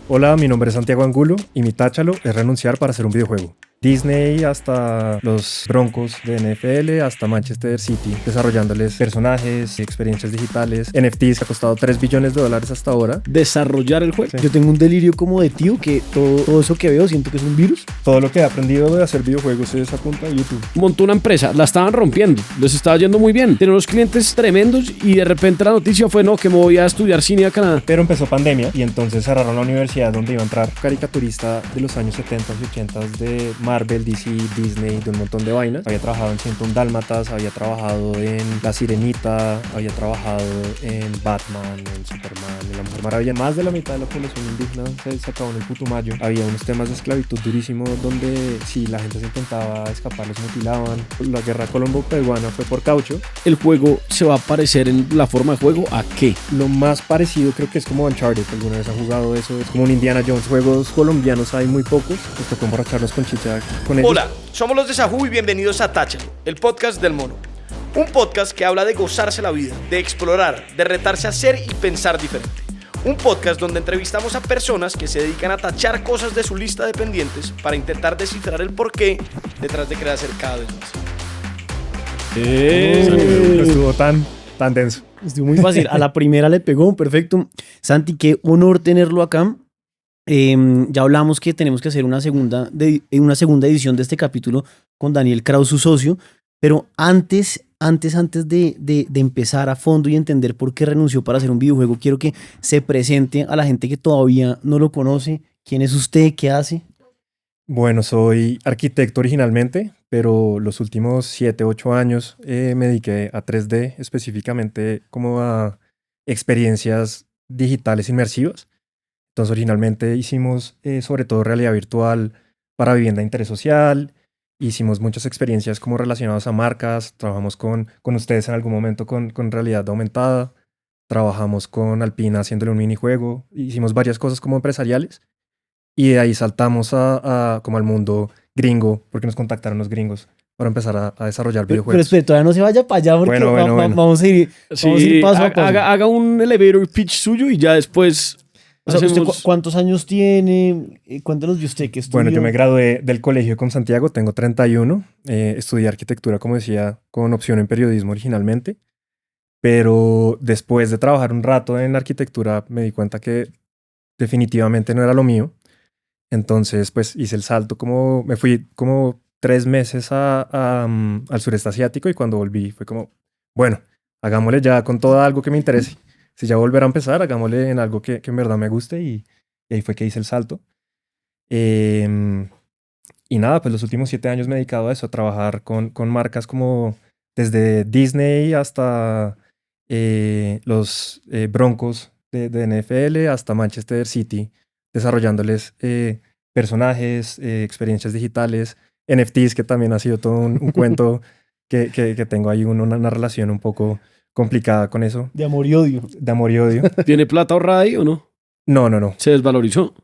Hola, mi nombre es Santiago Angulo y mi táchalo es renunciar para hacer un videojuego. Disney hasta los Broncos de NFL hasta Manchester City, desarrollándoles personajes, experiencias digitales, NFTs que ha costado $3 billones hasta ahora. Desarrollar el juego. Sí. Yo tengo un delirio como de tío que todo eso que veo siento que es un virus. Todo lo que he aprendido de hacer videojuegos es a punta de YouTube. Montó una empresa, la estaban rompiendo, les estaba yendo muy bien. Tenía unos clientes tremendos y de repente la noticia fue, no, que me voy a estudiar cine a Canadá. Pero empezó pandemia y entonces cerraron la universidad donde iba a entrar caricaturista de los años 70 y 80 de Marvel, DC, Disney, de un montón de vainas. Había trabajado en 101 Dálmatas, había trabajado en La Sirenita, había trabajado en Batman, en Superman, en La Mujer Maravilla. Más de la mitad de la población indígena se acabó en el Putumayo. Había unos temas de esclavitud durísimos donde si la gente se intentaba escapar los mutilaban. La guerra colombo-peruana fue por caucho. El juego se va a parecer en la forma de juego ¿a qué? Lo más parecido creo que es como Uncharted. ¿Alguna vez ha jugado eso? Es como un Indiana Jones. Juegos colombianos hay muy pocos. Nos tocó emborracharnos con chicha con ellos. Hola, somos los de Sajú y bienvenidos a Táchalo, el podcast del mono. Un podcast que habla de gozarse la vida, de explorar, de retarse a ser y pensar diferente. Un podcast donde entrevistamos a personas que se dedican a tachar cosas de su lista de pendientes para intentar descifrar el porqué detrás de querer hacer cada vez más. No estuvo tan denso. Estuvo muy fácil. A la primera le pegó, perfecto. Santi, qué honor tenerlo acá. Ya hablamos que tenemos que hacer una segunda edición de este capítulo con Daniel Kraus, su socio, pero antes de empezar a fondo y entender por qué renunció para hacer un videojuego, quiero que se presente a la gente que todavía no lo conoce. ¿Quién es usted? ¿Qué hace? Bueno, soy arquitecto originalmente, pero los últimos 7, 8 años me dediqué a 3D, específicamente como a experiencias digitales inmersivas. Entonces originalmente hicimos sobre todo realidad virtual para vivienda de interés social, hicimos muchas experiencias como relacionadas a marcas, trabajamos con ustedes en algún momento con realidad aumentada, trabajamos con Alpina haciéndole un minijuego, hicimos varias cosas como empresariales y de ahí saltamos como al mundo gringo porque nos contactaron los gringos para empezar a desarrollar Pero videojuegos. espere, todavía no se vaya para allá porque Bueno. vamos a ir paso a paso. Haga un elevator pitch suyo y ya después O sea, ¿usted hacemos... cuántos años tiene? Cuéntanos de usted qué estudió. Bueno, yo me gradué del colegio con Santiago, tengo 31, estudié arquitectura, como decía, con opción en periodismo originalmente, pero después de trabajar un rato en arquitectura me di cuenta que definitivamente no era lo mío, entonces pues hice el salto, me fui como 3 meses al sureste asiático y cuando volví fue como, bueno, hagámosle ya con todo algo que me interese. Si ya volver a empezar, hagámosle en algo que en verdad me guste y ahí fue que hice el salto. Y nada, pues los últimos 7 años me he dedicado a eso, a trabajar con marcas como desde Disney hasta los Broncos de NFL hasta Manchester City, desarrollándoles personajes, experiencias digitales, NFTs, que también ha sido todo un cuento que tengo ahí una relación un poco complicada con eso, De amor y odio. de amor y odio. ¿Tiene plata ahorrada ahí o no? No. ¿Se desvalorizó?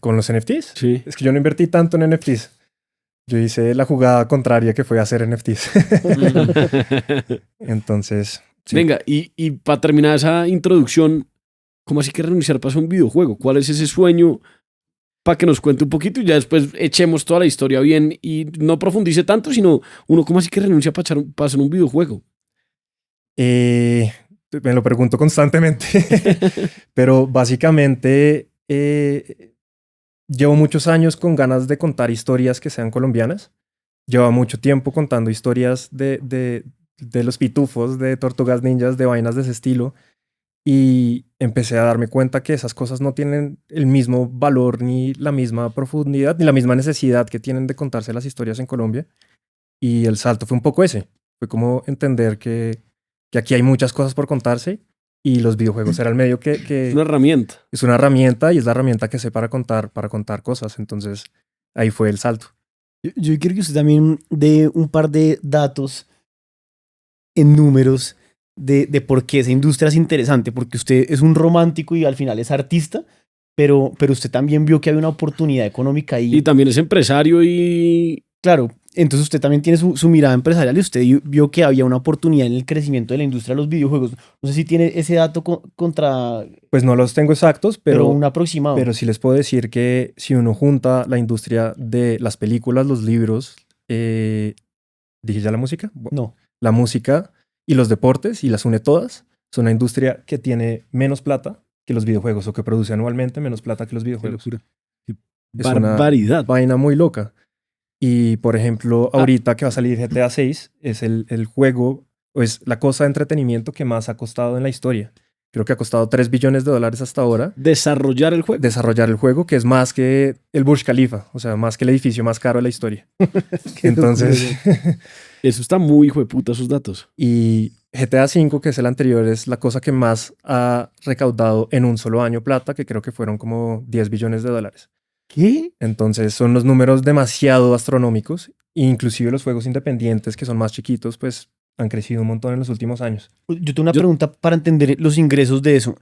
¿Con los NFTs? Sí. Es que yo no invertí tanto en NFTs. Yo hice la jugada contraria que fue hacer NFTs. Entonces, sí. Venga, y para terminar esa introducción, ¿cómo así que renunciar para hacer un videojuego? ¿Cuál es ese sueño? Para que nos cuente un poquito y ya después echemos toda la historia bien y no profundice tanto, sino uno, ¿cómo así que renuncia para hacer un videojuego? Me lo pregunto constantemente, pero básicamente llevo muchos años con ganas de contar historias que sean colombianas. Llevo mucho tiempo contando historias de los pitufos, de tortugas ninjas, de vainas de ese estilo. Y empecé a darme cuenta que esas cosas no tienen el mismo valor, ni la misma profundidad, ni la misma necesidad que tienen de contarse las historias en Colombia. Y el salto fue un poco ese. Fue como entender que aquí hay muchas cosas por contarse y los videojuegos era el medio que Es una herramienta. es una herramienta y es la herramienta que sé para contar cosas. Entonces ahí fue el salto. Yo quiero que usted también dé un par de datos en números de por qué esa industria es interesante, porque usted es un romántico y al final es artista, pero usted también vio que hay una oportunidad económica ahí. Y también es empresario y... Claro, entonces usted también tiene su mirada empresarial y usted vio que había una oportunidad en el crecimiento de la industria de los videojuegos. No sé si tiene ese dato contra, Pues no los tengo exactos, pero un aproximado. pero sí les puedo decir que si uno junta la industria de las películas, los libros, ¿dije ya la música? No. La música y los deportes y las une todas, es una industria que tiene menos plata que los videojuegos o que produce anualmente menos plata que los Qué videojuegos. locura. Qué Es una barbaridad. vaina muy loca. Y por ejemplo, ahorita que va a salir GTA 6, es el juego, o es la cosa de entretenimiento que más ha costado en la historia. Creo que ha costado $3 billones hasta ahora Desarrollar el juego. desarrollar el juego, que es más que el Burj Khalifa, o sea, más que el edificio más caro de la historia. Qué Entonces, Eso está muy hijo de puta, esos datos. y GTA V, que es el anterior, es la cosa que más ha recaudado en un solo año plata, que creo que fueron como $10 billones. ¿Qué? Entonces son los números demasiado astronómicos. Inclusive los juegos independientes, que son más chiquitos, pues han crecido un montón en los últimos años. Yo tengo una pregunta para entender los ingresos de eso.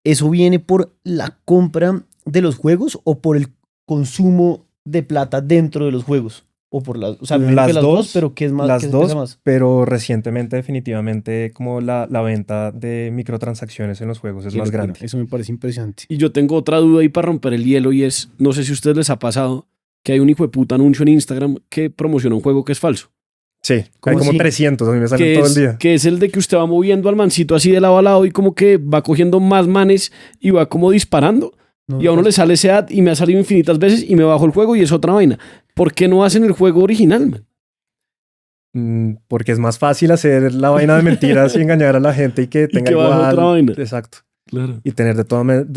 ¿Eso viene por la compra de los juegos o por el consumo de plata dentro de los juegos? O por las, o sea, me imagino que las dos, pero ¿qué es más? Las ¿qué dos, pesa más? pero recientemente definitivamente como la venta de microtransacciones en los juegos es Qué más locura. grande. Eso me parece impresionante. Y yo tengo otra duda ahí para romper el hielo y es, no sé si a ustedes les ha pasado que hay un hijo de puta anuncio en Instagram que promociona un juego que es falso. Sí, hay ¿Cómo como así? 300, a mí me salen Que todo es, el día. que es el de que usted va moviendo al mancito así de lado a lado y como que va cogiendo más manes y va como disparando. No, Y a uno le sale ese ad y me ha salido infinitas veces y me bajo el juego y es otra vaina. ¿Por qué no hacen el juego original, man? Porque es más fácil hacer la vaina de mentiras y engañar a la gente y que tenga que baje igual. otra vaina. Exacto. Claro. Y tener de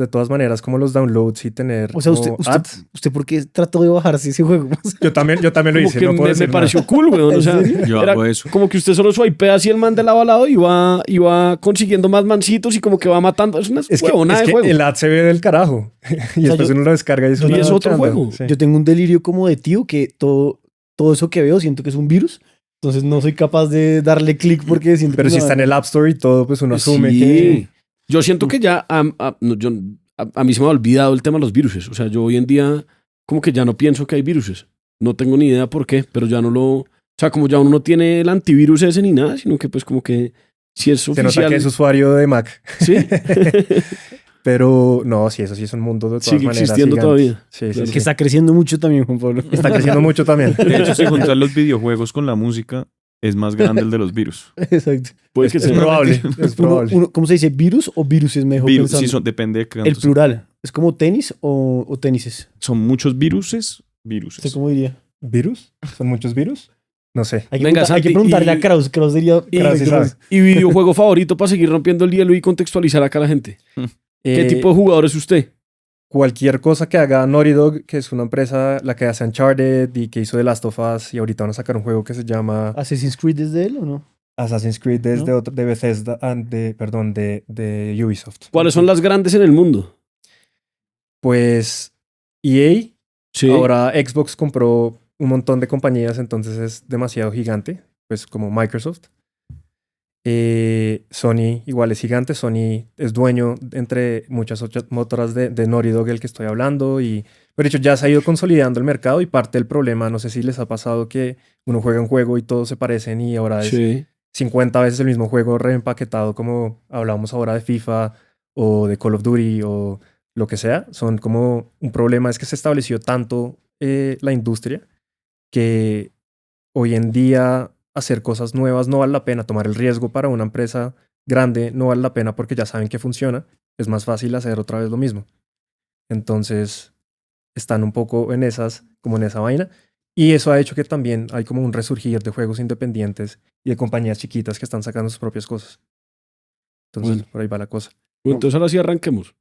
todas maneras como los downloads y tener O sea, como ads. ¿usted por qué trató de bajarse ese juego? Yo también lo Como hice, que no puedo me decir nada. pareció cool, weón. O sea, ¿En serio? Yo era hago eso. como que usted solo swipea así el man de lado a lado y va consiguiendo más mancitos y como que va matando. Es una Es huevonada que de juego. el ad se ve del carajo. Y después yo- uno lo descarga y es, y una es otro chanda. juego. Sí. Yo tengo un delirio como de tío que todo eso que veo siento que es un virus. Entonces no soy capaz de darle clic porque siento Pero que si no- está en el App Store y todo, pues uno asume Sí. que... Yo siento que ya a mí se me ha olvidado el tema de los viruses. O sea, yo hoy en día como que ya no pienso que hay viruses. No tengo ni idea por qué, pero ya no lo... O sea, como ya uno no tiene el antivirus ese ni nada, sino que pues como que si es Se oficial... nota que es usuario de Mac. Sí, Pero no, sí, eso sí es un mundo de todas sigue maneras existiendo gigante. todavía. Sí, sí, Claro. sí. Que está creciendo mucho también, Juan Pablo. Está creciendo mucho también. De hecho, si juntas los videojuegos con la música, es más grande el de los virus. Exacto. Puede que Es sea. probable, es probable. ¿Cómo se dice? ¿Virus o viruses? Me dejó Virus, pensando. sí, depende de qué El tantos- plural. ¿Es como tenis o tenises? Son muchos viruses, ¿Usted viruses. cómo diría? ¿Virus? ¿Son muchos virus? No sé. Hay que, Venga, hay que Santi, preguntarle y- a Kraus. Kraus diría... y- perfecto, sí sabe. pues. Y videojuego favorito para seguir rompiendo el hielo y contextualizar acá a la gente. ¿Qué tipo de jugador es usted? Cualquier cosa que haga Naughty Dog, que es una empresa la que hace Uncharted y que hizo The Last of Us, y ahorita van a sacar un juego que se llama ¿Assassin's Creed es de él o no? Assassin's Creed desde ¿No? de Bethesda, de Ubisoft. ¿Cuáles son las grandes en el mundo? Pues EA, Sí. ahora Xbox compró un montón de compañías, entonces es demasiado gigante, pues como Microsoft. Sony igual es gigante, Sony es dueño entre muchas otras motoras de Naughty Dog, el que estoy hablando, y pero de hecho ya se ha ido consolidando el mercado y parte del problema, no sé si les ha pasado que uno juega un juego y todos se parecen y ahora es Sí. 50 veces el mismo juego reempaquetado como hablábamos ahora de FIFA o de Call of Duty o lo que sea. Son como un problema, es que se estableció tanto la industria que hoy en día hacer cosas nuevas no vale la pena, tomar el riesgo para una empresa grande no vale la pena porque ya saben que funciona, es más fácil hacer otra vez lo mismo. Entonces están un poco en como en esa vaina. Y eso ha hecho que también hay como un resurgir de juegos independientes y de compañías chiquitas que están sacando sus propias cosas. Entonces, Bueno. por ahí va la cosa. Bueno, entonces ahora sí arranquemos.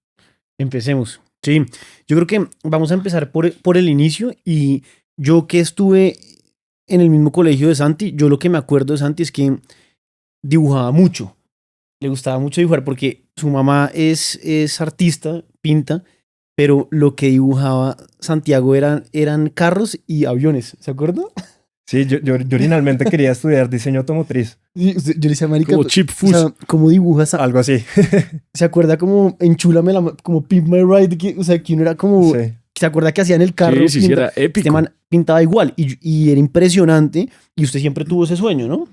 Empecemos. Sí, yo creo que vamos a empezar por el inicio y yo que estuve en el mismo colegio de Santi, yo lo que me acuerdo de Santi es que dibujaba mucho. Le gustaba mucho dibujar porque su mamá es artista, pinta, pero lo que dibujaba Santiago eran carros y aviones, ¿se acuerda? Sí, yo originalmente quería estudiar diseño automotriz, Sí, yo le decía, marica, Como Chip o Fus. sea, ¿cómo dibujas? algo así. ¿Se acuerda como enchúlame como Pimp My Ride? O sea, que uno era como... Sí. ¿Se acuerda que hacía en el carro? Sí, sí, era épico. Este man pintaba igual y era impresionante. Y usted siempre tuvo ese sueño, ¿no?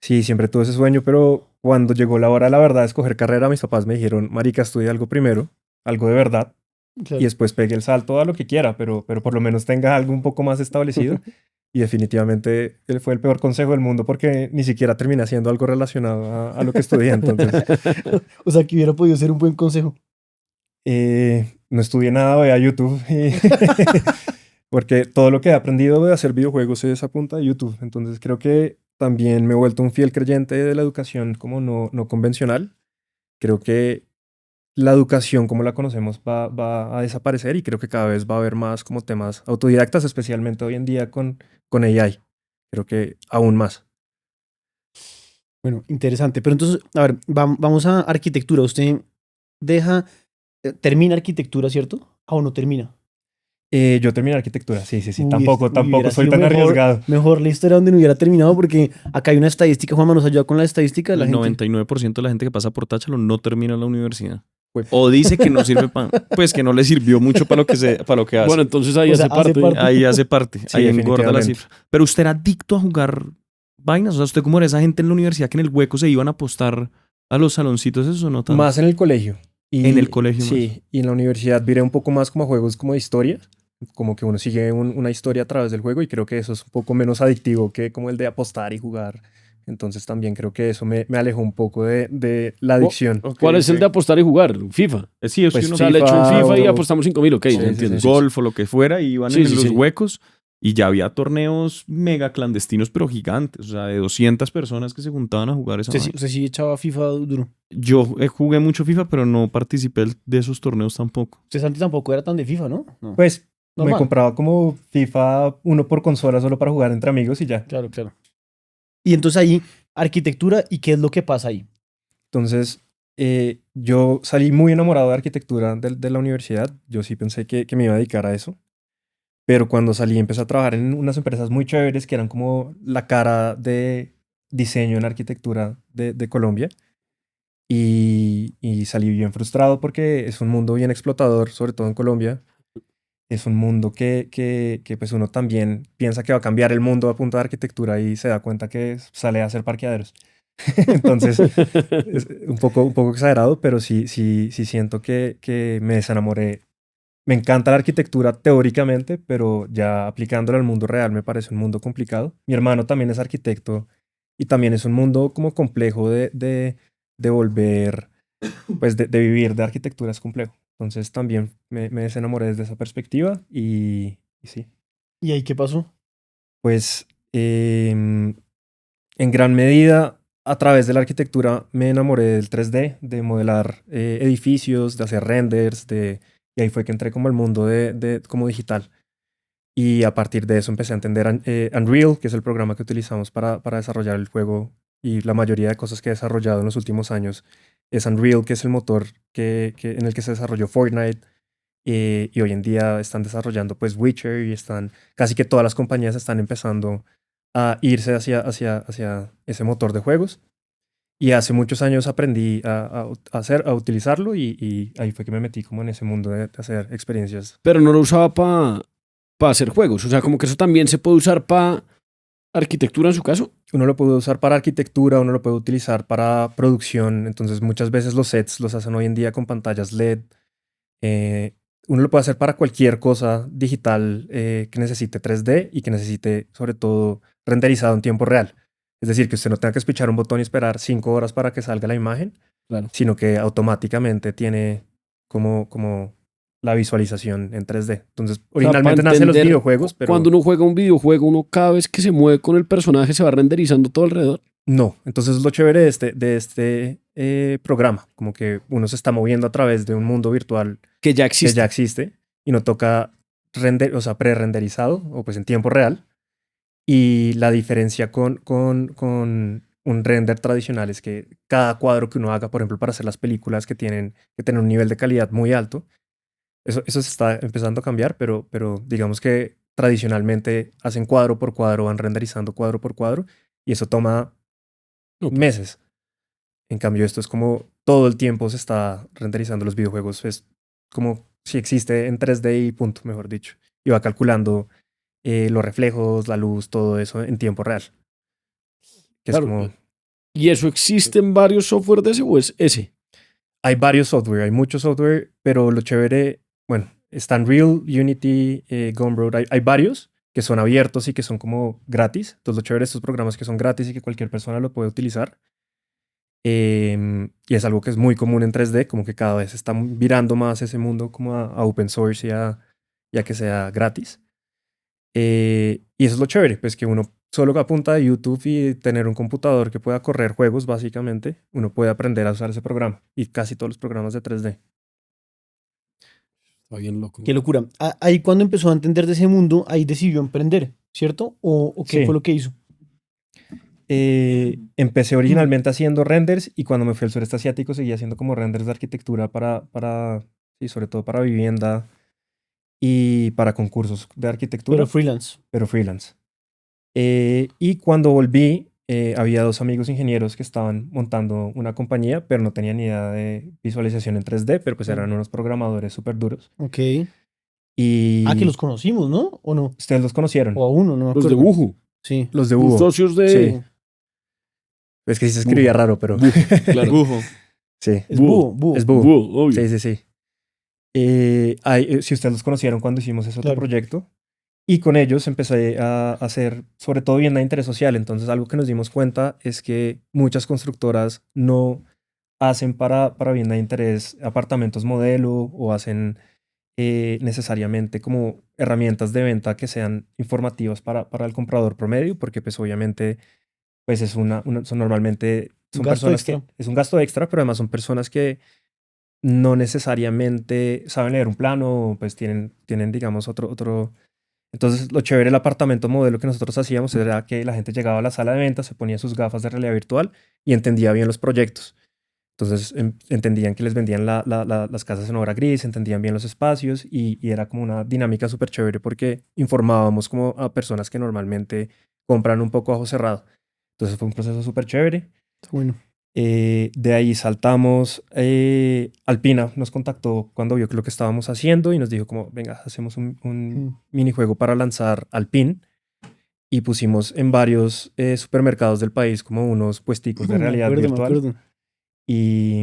Sí, siempre tuve ese sueño, pero cuando llegó la hora, la verdad, de escoger carrera, mis papás me dijeron, marica, estudia algo primero, algo de verdad, y después pegue el salto a lo que quiera, pero por lo menos tenga algo un poco más establecido. Y definitivamente él fue el peor consejo del mundo porque ni siquiera terminé haciendo algo relacionado a lo que estudié. Entonces, O sea, que hubiera podido ser un buen consejo. no estudié nada, voy a YouTube. Porque todo lo que he aprendido de hacer videojuegos es a punta de YouTube. Entonces creo que también me he vuelto un fiel creyente de la educación como no convencional. Creo que la educación como la conocemos va a desaparecer y creo que cada vez va a haber más como temas autodidactas, especialmente hoy en día con AI. Creo que aún más. Bueno, interesante. Pero entonces, a ver, vamos a arquitectura. Usted termina arquitectura, ¿cierto? ¿O no termina? Yo terminé arquitectura, sí. Uy, Tampoco hubiera soy sido tan arriesgado. Mejor la historia donde no hubiera terminado porque acá hay una estadística. Juanma nos ayuda con la estadística de la El gente. 99% de la gente que pasa por Táchalo no termina la universidad. O dice que no sirve para... Pues que no le sirvió mucho para lo que hace. Bueno, entonces ahí O sea, hace parte. hace parte. Ahí hace parte. Sí, Ahí engorda la definitivamente. cifra. Pero usted era adicto a jugar vainas. O sea, usted como era esa gente en la universidad que en el hueco se iban a apostar a los saloncitos, eso no tanto. Más en el colegio. En el colegio Sí, y en la universidad viré un poco más como a juegos como de historia. Como que uno sigue una historia a través del juego y creo que eso es un poco menos adictivo que como el de apostar y jugar. Entonces también creo que eso me alejó un poco de la adicción. ¿Cuál es el de apostar y jugar? FIFA. Sí, es Pues, que uno O sea, le echo un FIFA, FIFA y o- apostamos 5.000, ok, Sí, ya sí, entiendo. sí. sí, golf o lo que fuera y iban Sí, en sí, los sí. huecos y ya había torneos mega clandestinos pero gigantes, o sea, de 200 personas que se juntaban a jugar esa vaina. Usted sí echaba FIFA duro. Yo jugué mucho FIFA, pero no participé de esos torneos tampoco. Usted, Santi, tampoco era tan de FIFA, ¿no? No. Pues me Normal. compraba como FIFA uno por consola solo para jugar entre amigos y ya. Claro, claro. Y entonces ahí, arquitectura, ¿y qué es lo que pasa ahí? Entonces, yo salí muy enamorado de arquitectura de la universidad. Yo sí pensé que me iba a dedicar a eso. Pero cuando salí empecé a trabajar en unas empresas muy chéveres que eran como la cara de diseño en arquitectura de Colombia. Y salí bien frustrado porque es un mundo bien explotador, sobre todo en Colombia. Es un mundo que pues uno también piensa que va a cambiar el mundo a punta de arquitectura y se da cuenta que sale a hacer parqueaderos. Entonces, es un poco exagerado, pero sí siento que me desenamoré. Me encanta la arquitectura teóricamente, pero ya aplicándola al mundo real me parece un mundo complicado. Mi hermano también es arquitecto y también es un mundo como complejo de volver, pues de vivir de arquitectura es complejo. Entonces también me desenamoré desde esa perspectiva y sí. ¿Y ahí qué pasó? Pues en gran medida a través de la arquitectura me enamoré del 3D, de modelar edificios, de hacer renders, y ahí fue que entré como al mundo como digital. Y a partir de eso empecé a entender Unreal, que es el programa que utilizamos para desarrollar el juego. Y la mayoría de cosas que he desarrollado en los últimos años es Unreal, que es el motor en el que se desarrolló Fortnite. Y hoy en día están desarrollando pues Witcher y casi que todas las compañías están empezando a irse hacia ese motor de juegos. Y hace muchos años aprendí a utilizarlo y ahí fue que me metí como en ese mundo de hacer experiencias. Pero no lo usaba para hacer juegos. O sea, como que eso también se puede usar para arquitectura en su caso. Uno lo puede usar para arquitectura, uno lo puede utilizar para producción. Entonces muchas veces los sets los hacen hoy en día con pantallas LED. Uno lo puede hacer para cualquier cosa digital que necesite 3D y que necesite sobre todo renderizado en tiempo real. Es decir, que usted no tenga que espichar un botón y esperar 5 horas para que salga la imagen, Claro. sino que automáticamente tiene como la visualización en 3D. Entonces, originalmente para nacen los entender, videojuegos, pero Cuando uno juega un videojuego, uno cada vez que se mueve con el personaje se va renderizando todo alrededor. no. Entonces, lo chévere de este programa, como que uno se está moviendo a través de un mundo virtual Que ya que existe. ya existe y no toca o sea, pre-renderizado o pues en tiempo real. Y la diferencia con un render tradicional es que cada cuadro que uno haga, por ejemplo, para hacer las películas que tienen un nivel de calidad muy alto, eso se está empezando a cambiar, pero digamos que tradicionalmente hacen cuadro por cuadro, van renderizando cuadro por cuadro y eso toma meses. En cambio, esto es como todo el tiempo se está renderizando los videojuegos. Es como si existe en 3D y punto, mejor dicho. Y va calculando los reflejos, la luz, todo eso en tiempo real. Que Claro. es como... ¿Y eso existe en varios software de ese o es ese? Hay varios software, hay mucho software, pero lo chévere, bueno, está Unreal, Unity, Gumroad, hay varios que son abiertos y que son como gratis. Entonces lo chévere de estos programas que son gratis y que cualquier persona lo puede utilizar. Y es algo que es muy común en 3D, como que cada vez está virando más ese mundo como a open source y a que sea gratis. Y eso es lo chévere, pues que uno solo apunta a YouTube y tener un computador que pueda correr juegos, básicamente, uno puede aprender a usar ese programa y casi todos los programas de 3D. Está bien loco. Qué locura. Ahí cuando empezó a entender de ese mundo, ahí decidió emprender, ¿cierto? ¿O qué Sí. fue lo que hizo? Empecé originalmente haciendo renders y cuando me fui al sureste asiático seguía haciendo como renders de arquitectura sí, sobre todo para vivienda y para concursos de arquitectura, Pero freelance. pero freelance. Y cuando volví, había dos amigos ingenieros que estaban montando una compañía, pero no tenían ni idea de visualización en 3D, pero pues eran unos programadores súper duros. Ok. Y Que los conocimos, ¿no? ¿O no? ustedes los conocieron, O a uno, no me Los acuerdo. de Buju. Sí. los de Los Hugo. socios de... Sí. Es que sí se escribía raro, pero Buju, claro. Bujo. sí, Es Búho. búho. es Búho. Buju, obvio. Sí, sí, sí. Si ustedes los conocieron cuando hicimos ese otro Claro. proyecto. Y con ellos empecé a hacer, sobre todo vivienda de interés social. Entonces, algo que nos dimos cuenta es que muchas constructoras no hacen para vivienda de interés apartamentos modelo o hacen necesariamente como herramientas de venta que sean informativas para el comprador promedio, porque pues obviamente pues es son normalmente son Un gasto personas que extra. es un gasto extra, pero además son personas que no necesariamente saben leer un plano, pues tienen digamos otro. Entonces lo chévere del apartamento modelo que nosotros hacíamos era que la gente llegaba a la sala de ventas, se ponía sus gafas de realidad virtual y entendía bien los proyectos. Entonces entendían que les vendían las casas en obra gris, entendían bien los espacios y era como una dinámica súper chévere porque informábamos como a personas que normalmente compran un poco a ojo cerrado. Entonces fue un proceso súper chévere. Bueno. De ahí saltamos, Alpina nos contactó cuando vio lo que estábamos haciendo y nos dijo como, venga, hacemos un minijuego para lanzar Alpin y pusimos en varios supermercados del país como unos puesticos de realidad Me virtual. acuerdo. Y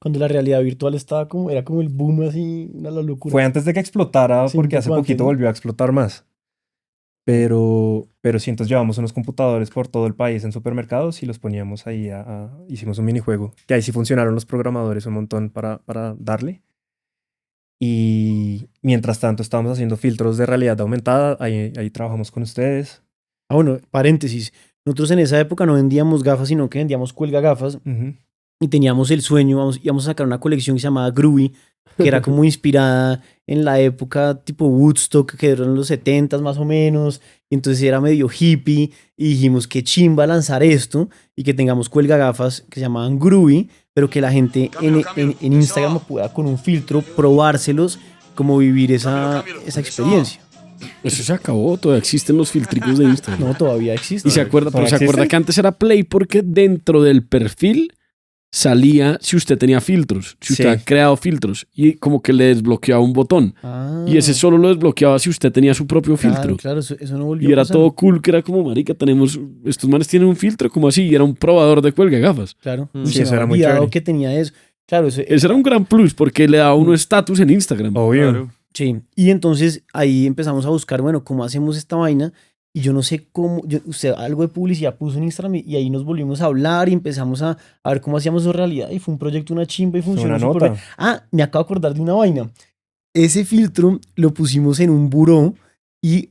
Cuando la realidad virtual estaba era como el boom así, una locura. fue antes de que explotara Sí, porque un hace poco antes, poquito ¿no? volvió a explotar más. Pero sí, entonces llevamos unos computadores por todo el país en supermercados y los poníamos ahí, hicimos un minijuego, que ahí sí funcionaron los programadores un montón para darle. Y mientras tanto estábamos haciendo filtros de realidad aumentada, ahí trabajamos con ustedes. Bueno, paréntesis. Nosotros en esa época no vendíamos gafas, sino que vendíamos cuelga gafas Ujú. y teníamos el sueño, íbamos a sacar una colección que se llamaba Groovy, que era como inspirada en la época tipo Woodstock, que eran los 70s más o menos, y entonces era medio hippie, y dijimos que chimba lanzar esto, y que tengamos cuelga gafas que se llamaban Groovy, pero que la gente en Instagram pueda con un filtro probárselos, como vivir esa experiencia. Eso se acabó, todavía existen los filtricos de Instagram. No, todavía existe. Y se acuerda, pero ¿Todavía se acuerda existen? que antes era Play porque dentro del perfil salía si usted tenía filtros, si usted Sí. ha creado filtros y como que le desbloqueaba un botón. Y ese solo lo desbloqueaba si usted tenía su propio filtro. Claro, eso no volvió Y era a pasar. todo cool, que era como, marica, estos manes tienen un filtro, como así, y era un probador de cuelga gafas. Claro. Mm. Uy, Sí, se me eso había era muy olvidado chévere. que tenía eso. Claro, eso, Ese era un gran plus porque le daba a uno estatus en Instagram. Obvio. Claro. sí. Y entonces ahí empezamos a buscar, bueno, cómo hacemos esta vaina. Y yo no sé cómo, usted algo de publicidad puso en Instagram y ahí nos volvimos a hablar y empezamos a ver cómo hacíamos eso realidad. Y fue un proyecto, una chimba y Fue funcionó una súper nota. bien. Ah, me acabo de acordar de una vaina. Ese filtro lo pusimos en un buró y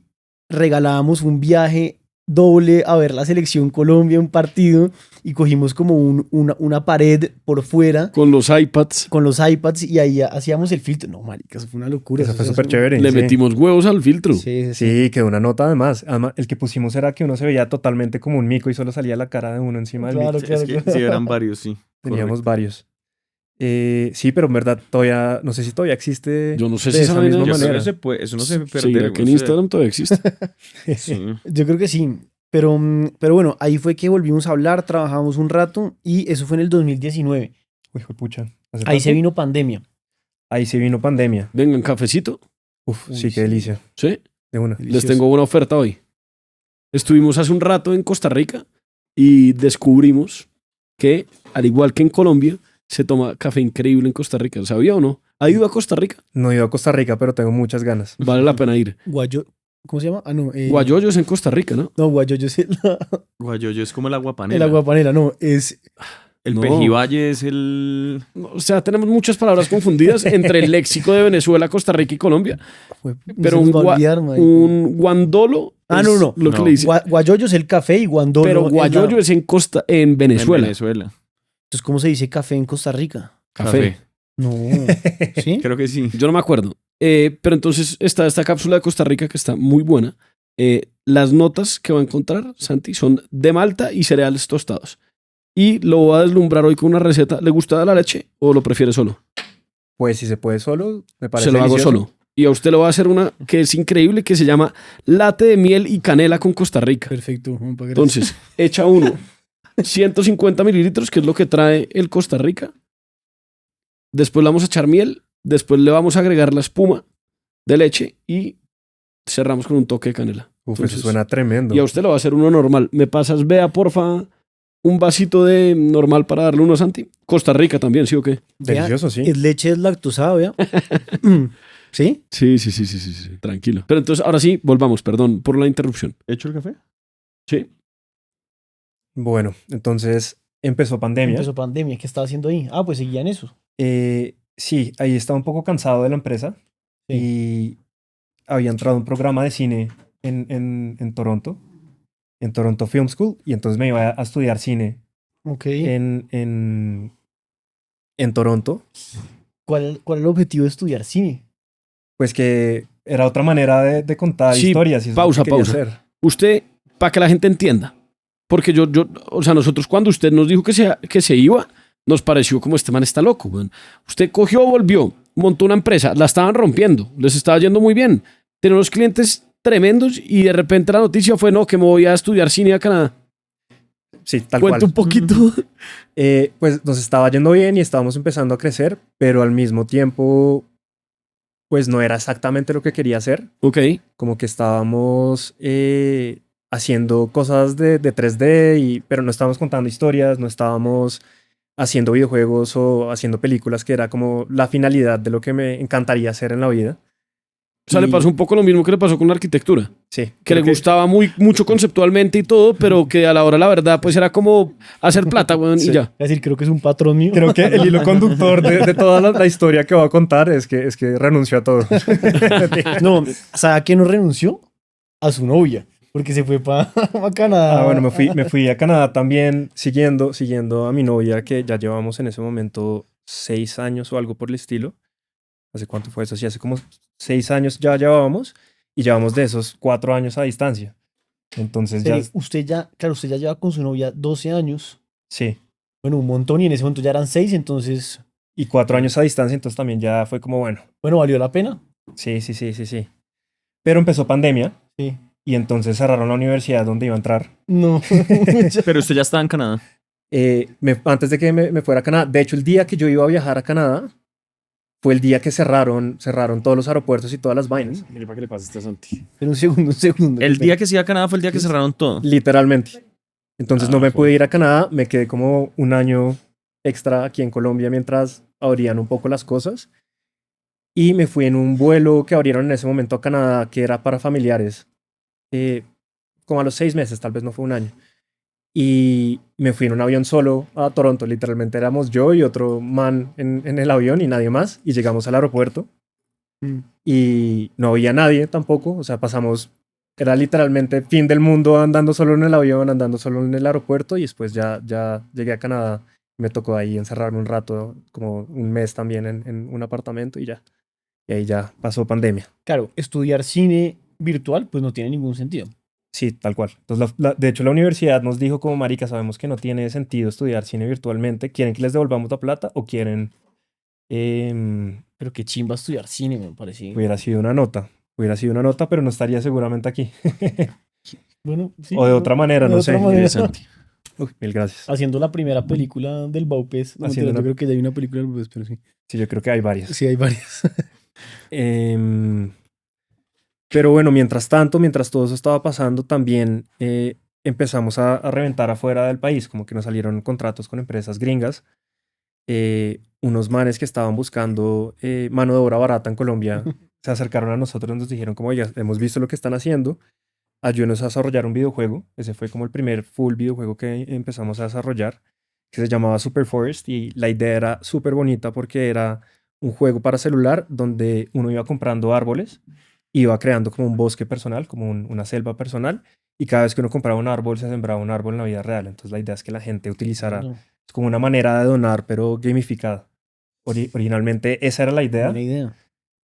regalábamos un viaje doble a ver la selección Colombia, un partido, y cogimos como una pared por fuera Con los iPads con los iPads y ahí hacíamos el filtro. No, marica, eso fue una locura. Eso fue eso- súper chévere. le sí. metimos huevos al filtro. Sí. Sí, quedó una nota además. Además, el que pusimos era que uno se veía totalmente como un mico y solo salía la cara de uno encima del mico. Claro, Es que sí, eran varios, sí. Teníamos Correcto. varios. Sí, pero en verdad todavía, no sé si todavía existe Yo no sé de si esa esa vaina- misma Yo creo manera. que eso no se debe Sí, perder. que en o sea, Instagram todavía existe. sí. Yo creo que sí. Pero bueno, ahí fue que volvimos a hablar, trabajamos un rato y eso fue en el 2019. Uy, pucha. ¿hace Ahí se tanto? vino pandemia. Ahí sí vino pandemia. Vengan, cafecito. Uf, Uy, sí, sí. qué delicia. ¿Sí? De una. Les Delicioso. tengo una oferta hoy. Estuvimos hace un rato en Costa Rica y descubrimos que, al igual que en Colombia, se toma café increíble en Costa Rica. ¿Sabía o no? ¿Ha ido a Costa Rica? No he ido a Costa Rica, pero tengo muchas ganas. Vale la pena ir. ¿Cómo se llama? Ah, no. Guayoyo es en Costa Rica, ¿no? No, guayoyo es Guayoyo es como el agua el panela. agua panela, no, es... El No. pejibaye es el... O sea, tenemos muchas palabras confundidas entre el léxico de Venezuela, Costa Rica y Colombia. Pero un guandolo Ah, es no, no. lo que No. le dicen. Guayoyo es el café y guandolo Pero es guayoyo la- es en en Venezuela. Venezuela. Entonces, ¿cómo se dice café en Costa Rica? Café. No. ¿Sí? Creo que sí. Yo no me acuerdo. Pero entonces está esta cápsula de Costa Rica que está muy buena. Las notas que va a encontrar, Santi, son de malta y cereales tostados. Y lo voy a deslumbrar hoy con una receta. ¿Le gusta la leche o lo prefiere solo? Pues si se puede solo, me parece Se lo hago delicioso. solo. Y a usted le voy a hacer una que es increíble, que se llama latte de miel y canela con Costa Rica. Perfecto. Entonces, echa uno 150 mililitros, que es lo que trae el Costa Rica. Después le vamos a echar miel. Después le vamos a agregar la espuma de leche y cerramos con un toque de canela. Uf, Entonces, eso suena tremendo. y a usted le va a hacer uno normal. ¿Me pasas, vea, porfa, un vasito de normal para darle uno a Santi? Costa Rica también, ¿sí o qué? Delicioso, sí. Es leche deslactosada, vea. ¿Sí? Sí. Tranquilo. Pero entonces, ahora sí, volvamos. Perdón por la interrupción. ¿Hecho el café? Sí. Bueno, entonces empezó pandemia. Empezó pandemia. ¿Qué estaba haciendo ahí? Ah, pues seguían eso. Sí, ahí estaba un poco cansado de la empresa y había entrado a un programa de cine en Toronto, en Toronto Film School, y entonces me iba a estudiar cine Ok. en Toronto. ¿Cuál es el objetivo de estudiar cine? Pues que era otra manera de contar Sí, historias. Y eso es lo pausa, que quería pausa. hacer. Usted, para que la gente entienda, porque o sea, nosotros cuando usted nos dijo que se iba, nos pareció como este man está loco, weón. Usted cogió, volvió, montó una empresa, la estaban rompiendo, les estaba yendo muy bien, tenía unos clientes tremendos y de repente la noticia fue, no, que me voy a estudiar cine a Canadá. Sí, tal Cuenta cual. un poquito. Pues nos estaba yendo bien y estábamos empezando a crecer, pero al mismo tiempo, pues no era exactamente lo que quería hacer. Ok. Como que estábamos haciendo cosas de 3D, pero no estábamos contando historias, no estábamos haciendo videojuegos o haciendo películas, que era como la finalidad de lo que me encantaría hacer en la vida. O sea, le pasó un poco lo mismo que le pasó con la arquitectura, Sí. que le creo gustaba mucho conceptualmente y todo, pero que a la hora, la verdad, pues era como hacer plata, weón, Sí. y ya. Es decir, creo que es un patrón mío. Creo que el hilo conductor de toda la historia que voy a contar es que renunció a todo. No, ¿sabe a qué no renunció? A su novia. Porque se fue para Canadá. Ah, bueno, me fui a Canadá también siguiendo a mi novia, que ya llevamos en ese momento 6 años o algo por el estilo. ¿Hace cuánto fue eso? Sí, hace como 6 años ya llevábamos, y llevamos de esos 4 años a distancia. Entonces ya, Usted ya lleva con su novia 12 años. sí, Bueno, un montón, y en ese momento ya eran 6, entonces, y 4 años a distancia, entonces también ya fue como, bueno, ¿valió la pena? sí. Pero empezó pandemia, Sí. y entonces cerraron la universidad donde iba a entrar. No. Pero usted ya estaba en Canadá. Antes de que me fuera a Canadá, de hecho el día que yo iba a viajar a Canadá, fue el día que cerraron todos los aeropuertos y todas las vainas. Mire, para que le pases a Santi. Pero un segundo. El día que se iba a Canadá fue el día que cerraron todo. Literalmente. Entonces no me joder. pude ir a Canadá, me quedé como un año extra aquí en Colombia mientras abrían un poco las cosas. Y me fui en un vuelo que abrieron en ese momento a Canadá, que era para familiares. Como a los 6 meses, tal vez no fue un año. Y me fui en un avión solo a Toronto. Literalmente éramos yo y otro man en el avión y nadie más. Y llegamos al aeropuerto. Y no había nadie tampoco. O sea, era literalmente fin del mundo andando solo en el avión, andando solo en el aeropuerto. Y después ya llegué a Canadá. Me tocó ahí encerrarme un rato, como un mes también en un apartamento y ya. Y ahí ya pasó pandemia. Claro, estudiar cine virtual pues no tiene ningún sentido. Sí, tal cual. Entonces, de hecho, la universidad nos dijo como, marica, sabemos que no tiene sentido estudiar cine virtualmente. ¿Quieren que les devolvamos la plata o quieren...? Pero qué chimba estudiar cine, me parece. Hubiera sido una nota, pero no estaría seguramente aquí. Bueno, sí. O de otra manera, de no otra sé. manera. Interesante. Mil gracias. Haciendo la primera película del Baupés. No, Haciendo mentira, yo una- creo que ya hay una película del Baupés, pero sí. Sí, yo creo que hay varias. Sí, hay varias. Em, pero bueno, mientras tanto, mientras todo eso estaba pasando, también empezamos a reventar afuera del país, como que nos salieron contratos con empresas gringas. Unos manes que estaban buscando mano de obra barata en Colombia se acercaron a nosotros y nos dijeron como, oye, hemos visto lo que están haciendo, ayúdenos a desarrollar un videojuego. Ese fue como el primer full videojuego que empezamos a desarrollar, que se llamaba Super Forest, y la idea era súper bonita porque era un juego para celular donde uno iba comprando árboles, iba creando como un bosque personal, como una selva personal, y cada vez que uno compraba un árbol se sembraba un árbol en la vida real. Entonces la idea es que la gente utilizara, No, es como una manera de donar, pero gamificada. Originalmente esa era la idea, buena idea.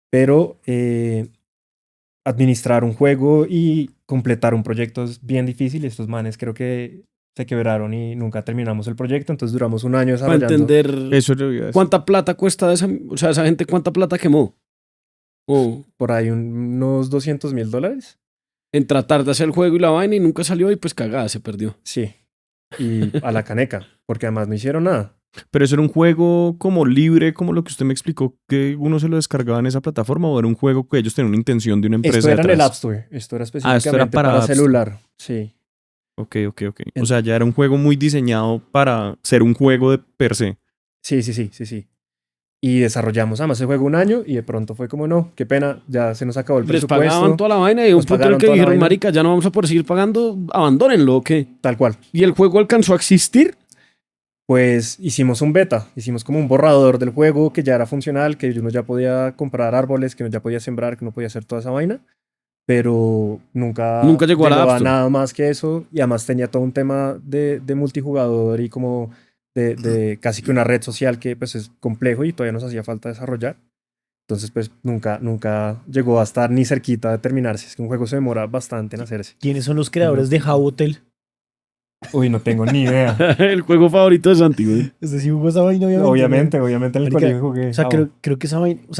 pero administrar un juego y completar un proyecto es bien difícil. Estos manes creo que se quebraron y nunca terminamos el proyecto, entonces duramos un año Para desarrollando. entender Eso le voy a decir. cuánta plata cuesta esa, o sea, esa gente cuánta plata quemó. O Por ahí unos $200,000. en tratar de hacer el juego y la vaina y nunca salió y pues cagada, se perdió. Sí. Y a la caneca, porque además no hicieron nada. Pero eso era un juego como libre, como lo que usted me explicó, que uno se lo descargaba en esa plataforma, o era un juego que ellos tenían una intención de una empresa Esto era en el detrás? App Store. Esto era esto específicamente era para para App Store. celular. Sí. Ok. O sea, ya era un juego muy diseñado para ser un juego de per se. Sí. Y desarrollamos además el juego un año y de pronto fue como, no, qué pena, ya se nos acabó el Les presupuesto. pagaban toda la vaina y un Nos punto en el pagaron que toda la dijeron, vaina. marica, ya no vamos a poder seguir pagando, abandónenlo, ¿o qué? Tal cual. ¿Y el juego alcanzó a existir? Pues hicimos un beta, hicimos como un borrador del juego que ya era funcional, que uno ya podía comprar árboles, que uno ya podía sembrar, que uno podía hacer toda esa vaina, pero nunca Llegó a la App Store. nada más que eso, y además tenía todo un tema de multijugador y como de casi que una red social que pues es complejo y todavía nos hacía falta desarrollar. Entonces pues nunca llegó a estar ni cerquita de terminarse. Es que un juego se demora bastante en hacerse. ¿Quiénes son los creadores de How Hotel? Uy, no tengo ni idea. El juego favorito de Santi, güey. Es decir, jugó esa vaina, Obviamente en el Marica, colegio jugué. O sea, Java. creo que esa vaina, o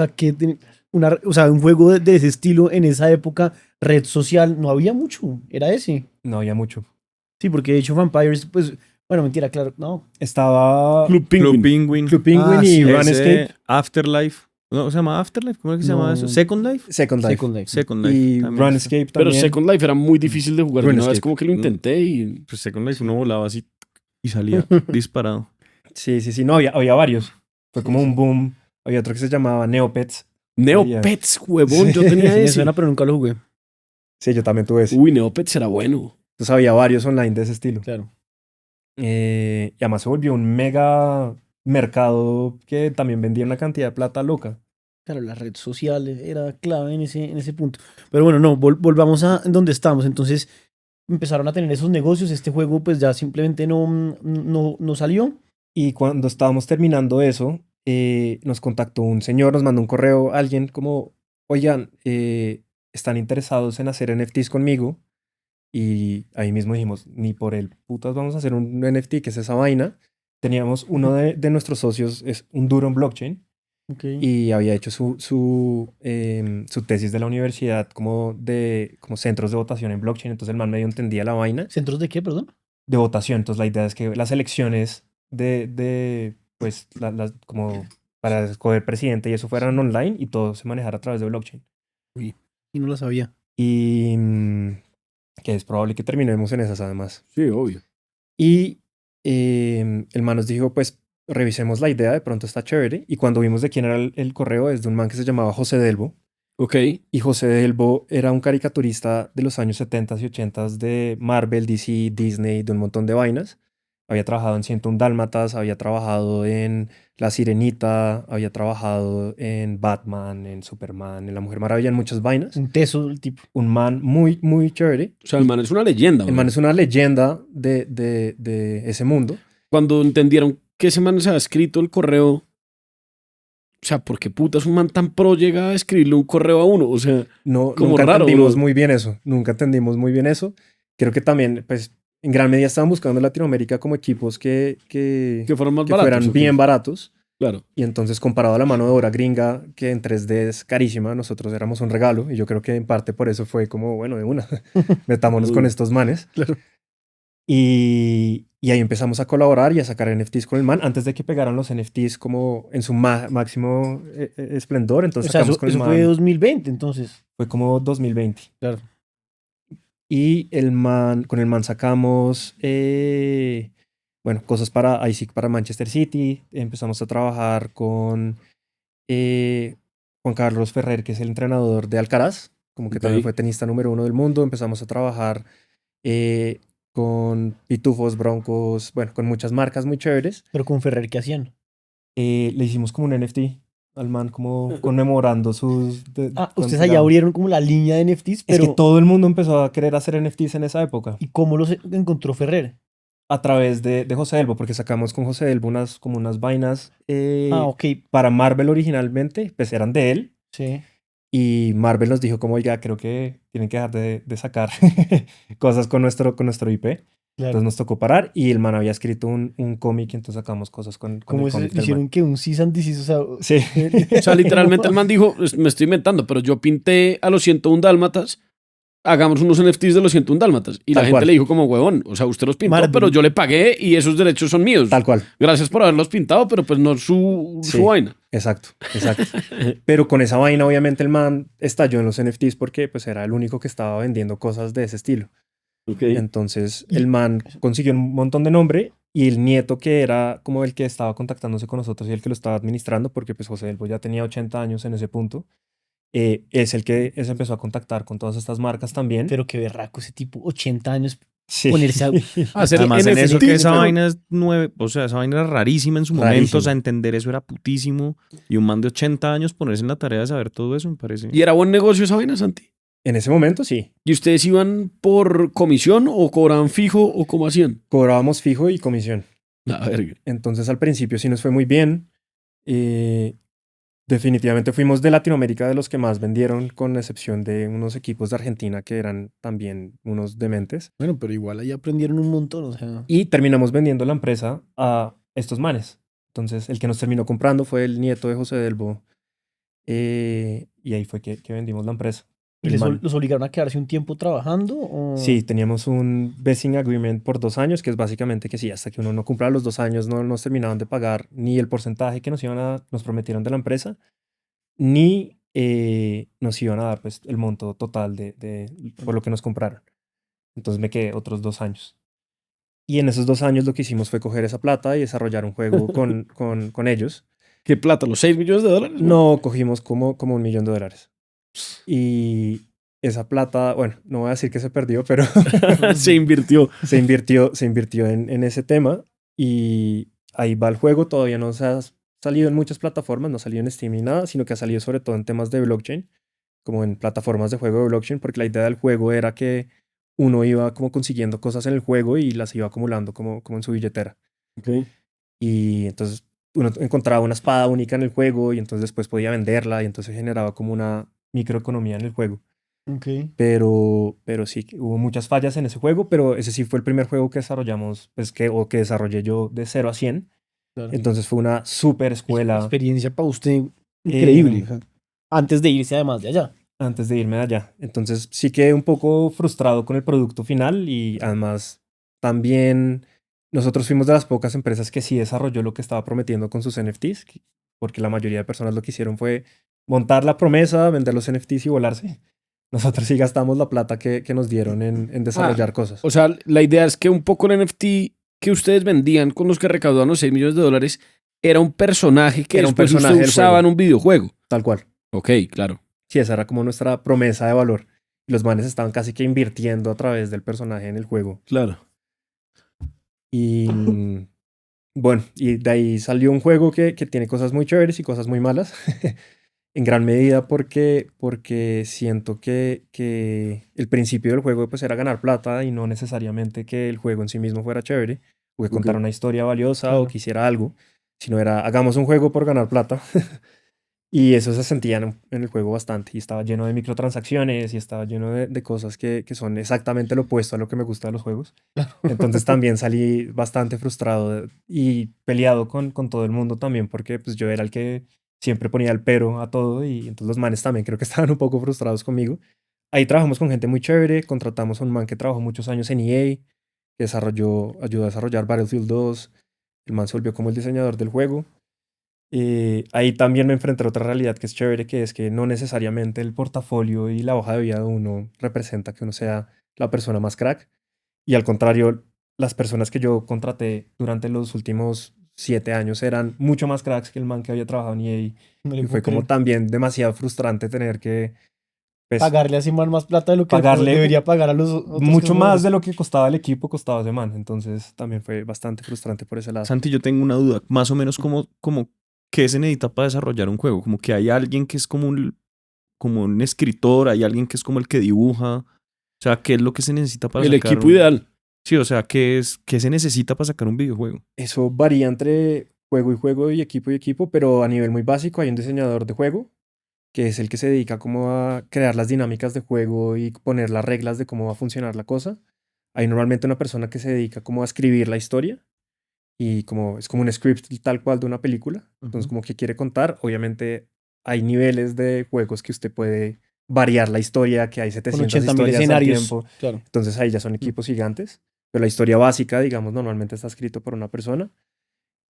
sea, un juego de ese estilo en esa época, red social, no había mucho, era ese. No había mucho. Sí, porque de hecho Vampires, pues, bueno, mentira, claro, no. Estaba Club Club Penguin. Penguin. Club Penguin Ah, y sí, RuneScape. Afterlife. No, ¿se llama Afterlife? ¿Cómo es que se llama No. eso? ¿Second Life? Second Life. Second Life. Second Life. Y también. RuneScape Pero también. Second Life era muy difícil de jugar. Una vez RuneScape. como que lo intenté y... Pues Second Life uno volaba así y salía disparado. Sí. No, había varios. Fue como un boom. Había otro que se llamaba Neopets. Neopets, huevón, yo Sí, tenía me ese. suena, pero nunca lo jugué. Sí, yo también tuve ese. Uy, Neopets era bueno. Entonces había varios online de ese estilo. Claro. Y además se volvió un mega mercado que también vendía una cantidad de plata loca. Claro, la red social era clave en ese punto. Pero bueno, no, volvamos a donde estamos. Entonces empezaron a tener esos negocios. Este juego pues ya simplemente no salió. Y cuando estábamos terminando eso, nos contactó un señor, nos mandó un correo, alguien como, oigan, están interesados en hacer NFTs conmigo. Y ahí mismo dijimos, ni por el putas vamos a hacer un NFT, que es esa vaina. Teníamos uno de nuestros socios, es un duro en blockchain, y había hecho su tesis de la universidad como centros de votación en blockchain. Entonces el man medio entendía la vaina ¿Centros de qué, perdón? de votación. Entonces la idea es que las elecciones pues, como para escoger presidente y eso fueran online y todo se manejara a través de blockchain. Y no lo sabía. Y que es probable que terminemos en esas además. Sí, obvio. Y el man nos dijo, pues revisemos la idea, de pronto está chévere. Y cuando vimos de quién era el correo, es de un man que se llamaba José Delbo. Ok. Y José Delbo era un caricaturista de los años 70 y 80 de Marvel, DC, Disney, de un montón de vainas. Había trabajado en 101 Dálmatas, había trabajado en La Sirenita, había trabajado en Batman, en Superman, en La Mujer Maravilla, en muchas vainas. Un teso del tipo. Un man muy, muy chévere. O sea, el man es una leyenda, El güey. man es una leyenda de ese mundo. Cuando entendieron que ese man se había escrito el correo, o sea, ¿por qué putas un man tan pro llega a escribirle un correo a uno? O sea, No, como nunca raro, entendimos ¿no? muy bien eso. Nunca entendimos muy bien eso. Creo que también, pues, en gran medida estaban buscando en Latinoamérica como equipos que fueran más que baratos. fueran ¿o qué? bien baratos. Claro. Y entonces, comparado a la mano de obra gringa, que en 3D es carísima, nosotros éramos un regalo. Y yo creo que en parte por eso fue como, bueno, de una, metámonos con estos manes. Claro. Y Y ahí empezamos a colaborar y a sacar NFTs con el man antes de que pegaran los NFTs como en su máximo esplendor. Entonces O sea, sacamos con el eso man. fue 2020, entonces. Fue como 2020. Claro. Y con el man sacamos, bueno, cosas para ISIC, para Manchester City. Empezamos a trabajar con Juan Carlos Ferrer, que es el entrenador de Alcaraz, como que Ok. también fue tenista número 1 del mundo. Empezamos a trabajar con Pitufos, Broncos, bueno, con muchas marcas muy chéveres. Pero con Ferrer, ¿qué hacían? Le hicimos como un NFT al man, como conmemorando sus... Ustedes allá abrieron como la línea de NFTs, Es pero que todo el mundo empezó a querer hacer NFTs en esa época. ¿y cómo los encontró Ferrer? A través de José Delbo, porque sacamos con José Delbo como unas vainas Ok, para Marvel originalmente, pues eran de él. sí. Y Marvel nos dijo como, oiga, creo que tienen que dejar de sacar cosas con nuestro IP. Claro. Entonces nos tocó parar y el man había escrito un cómic y entonces sacamos cosas con ¿Cómo el eso? cómic del Hicieron man. que un cease and desist, o sea, Sí. O sea, literalmente el man dijo, me estoy inventando, pero yo pinté a los 101 dálmatas, hagamos unos NFTs de los 101 dálmatas. Y la Tal gente cual. le dijo como, huevón, o sea, usted los pintó, Marvel. pero yo le pagué y esos derechos son míos. Tal cual. Gracias por haberlos pintado, pero pues no su Sí. vaina. Exacto. Pero con esa vaina obviamente el man estalló en los NFTs porque pues era el único que estaba vendiendo cosas de ese estilo. Entonces el man consiguió un montón de nombre y el nieto, que era como el que estaba contactándose con nosotros y el que lo estaba administrando, porque pues José Delbo ya tenía 80 años en ese punto, es el que se empezó a contactar con todas estas marcas también. pero qué berraco ese tipo, 80 años, Sí. ponerse a... Hacer Además, en eso NFTs, que esa pero- vaina es nueve, o sea, esa vaina era rarísima en su momento, Rarísimo. o sea, entender eso era putísimo. Y un man de 80 años ponerse en la tarea de saber todo eso, me parece. ¿Y era buen negocio esa vaina, Santi? En ese momento sí. ¿Y ustedes iban por comisión o cobraban fijo o cómo hacían? Cobrábamos fijo y comisión. La verga. Entonces al principio sí nos fue muy bien. Definitivamente fuimos de Latinoamérica de los que más vendieron, con excepción de unos equipos de Argentina que eran también unos dementes. Bueno, pero igual ahí aprendieron un montón, o sea... Y terminamos vendiendo la empresa a estos manes. Entonces el que nos terminó comprando fue el nieto de José Delbo. Y ahí fue que vendimos la empresa. ¿Y El man. los obligaron a quedarse un tiempo trabajando? O... Sí, teníamos un vesting agreement por 2 años, que es básicamente que sí, hasta que uno no cumpla los 2 años no nos terminaban de pagar ni el porcentaje que nos prometieron de la empresa, ni nos iban a dar pues el monto total por lo que nos compraron. Entonces me quedé otros 2 años. Y en esos 2 años lo que hicimos fue coger esa plata y desarrollar un juego con ellos. ¿Qué plata? ¿Los 6 millones de dólares? No, cogimos como $1 millón. Y esa plata, bueno, no voy a decir que se perdió, pero Se invirtió. se invirtió en ese tema y ahí va el juego. Todavía no se ha salido en muchas plataformas, no ha salido en Steam ni nada, sino que ha salido sobre todo en temas de blockchain, como en plataformas de juego de blockchain, porque la idea del juego era que uno iba como consiguiendo cosas en el juego y las iba acumulando como en su billetera. Y entonces uno encontraba una espada única en el juego y entonces después podía venderla y entonces generaba como una microeconomía en el juego. Ok. Pero sí, hubo muchas fallas en ese juego, pero ese sí fue el primer juego que desarrollamos, pues que desarrollé yo de 0 a 100. Claro. Entonces fue una súper escuela Experiencia para usted increíble. Antes de irse además de allá. antes de irme de allá. Entonces sí quedé un poco frustrado con el producto final y además también nosotros fuimos de las pocas empresas que sí desarrolló lo que estaba prometiendo con sus NFTs, porque la mayoría de personas lo que hicieron fue montar la promesa, vender los NFTs y volarse. Nosotros sí gastamos la plata que nos dieron en desarrollar cosas. O sea, la idea es que un poco el NFT que ustedes vendían con los que recaudaban los 6 millones de dólares era un personaje que Era un después personaje usted del usaba juego. en un videojuego. Tal cual. Ok, claro. Sí, esa era como nuestra promesa de valor. Y los manes estaban casi que invirtiendo a través del personaje en el juego. Claro. Y bueno, y de ahí salió un juego que tiene cosas muy chéveres y cosas muy malas. En gran medida porque siento que el principio del juego pues era ganar plata y no necesariamente que el juego en sí mismo fuera chévere o que contara una historia valiosa o que hiciera algo, sino era hagamos un juego por ganar plata. Y eso se sentía en el juego bastante y estaba lleno de microtransacciones y estaba lleno de cosas que son exactamente lo opuesto a lo que me gusta de los juegos. Entonces también salí bastante frustrado y peleado con todo el mundo también porque pues yo era el que siempre ponía el pero a todo y entonces los manes también creo que estaban un poco frustrados conmigo. Ahí trabajamos con gente muy chévere, contratamos a un man que trabajó muchos años en EA, que ayudó a desarrollar Battlefield 2. El man se volvió como el diseñador del juego. Ahí también me enfrenté a otra realidad que es chévere, que es que no necesariamente el portafolio y la hoja de vida de uno representa que uno sea la persona más crack. Y al contrario, las personas que yo contraté durante los últimos 7 años eran mucho más cracks que el man que había trabajado en EA. No le Y fue puedo como creer. también demasiado frustrante tener que pues, Pagarle así más plata de lo que pagarle debería pagar a los otros mucho más jugadores. de lo que costaba el equipo, costaba ese man. Entonces también fue bastante frustrante por ese lado. Santi, yo tengo una duda. Más o menos como qué se necesita para desarrollar un juego. Como que hay alguien que es como un escritor, hay alguien que es como el que dibuja. O sea, ¿qué es lo que se necesita para El sacar equipo ideal. Sí, o sea, ¿qué se necesita para sacar un videojuego? Eso varía entre juego y equipo, pero a nivel muy básico hay un diseñador de juego que es el que se dedica como a crear las dinámicas de juego y poner las reglas de cómo va a funcionar la cosa. Hay normalmente una persona que se dedica como a escribir la historia y como es como un script tal cual de una película. Entonces, como que quiere contar, obviamente hay niveles de juegos que usted puede variar la historia, que hay Con 700 80.000 historias al escenarios. tiempo. Claro. Entonces ahí ya son equipos gigantes. Pero la historia básica, digamos, normalmente está escrito por una persona.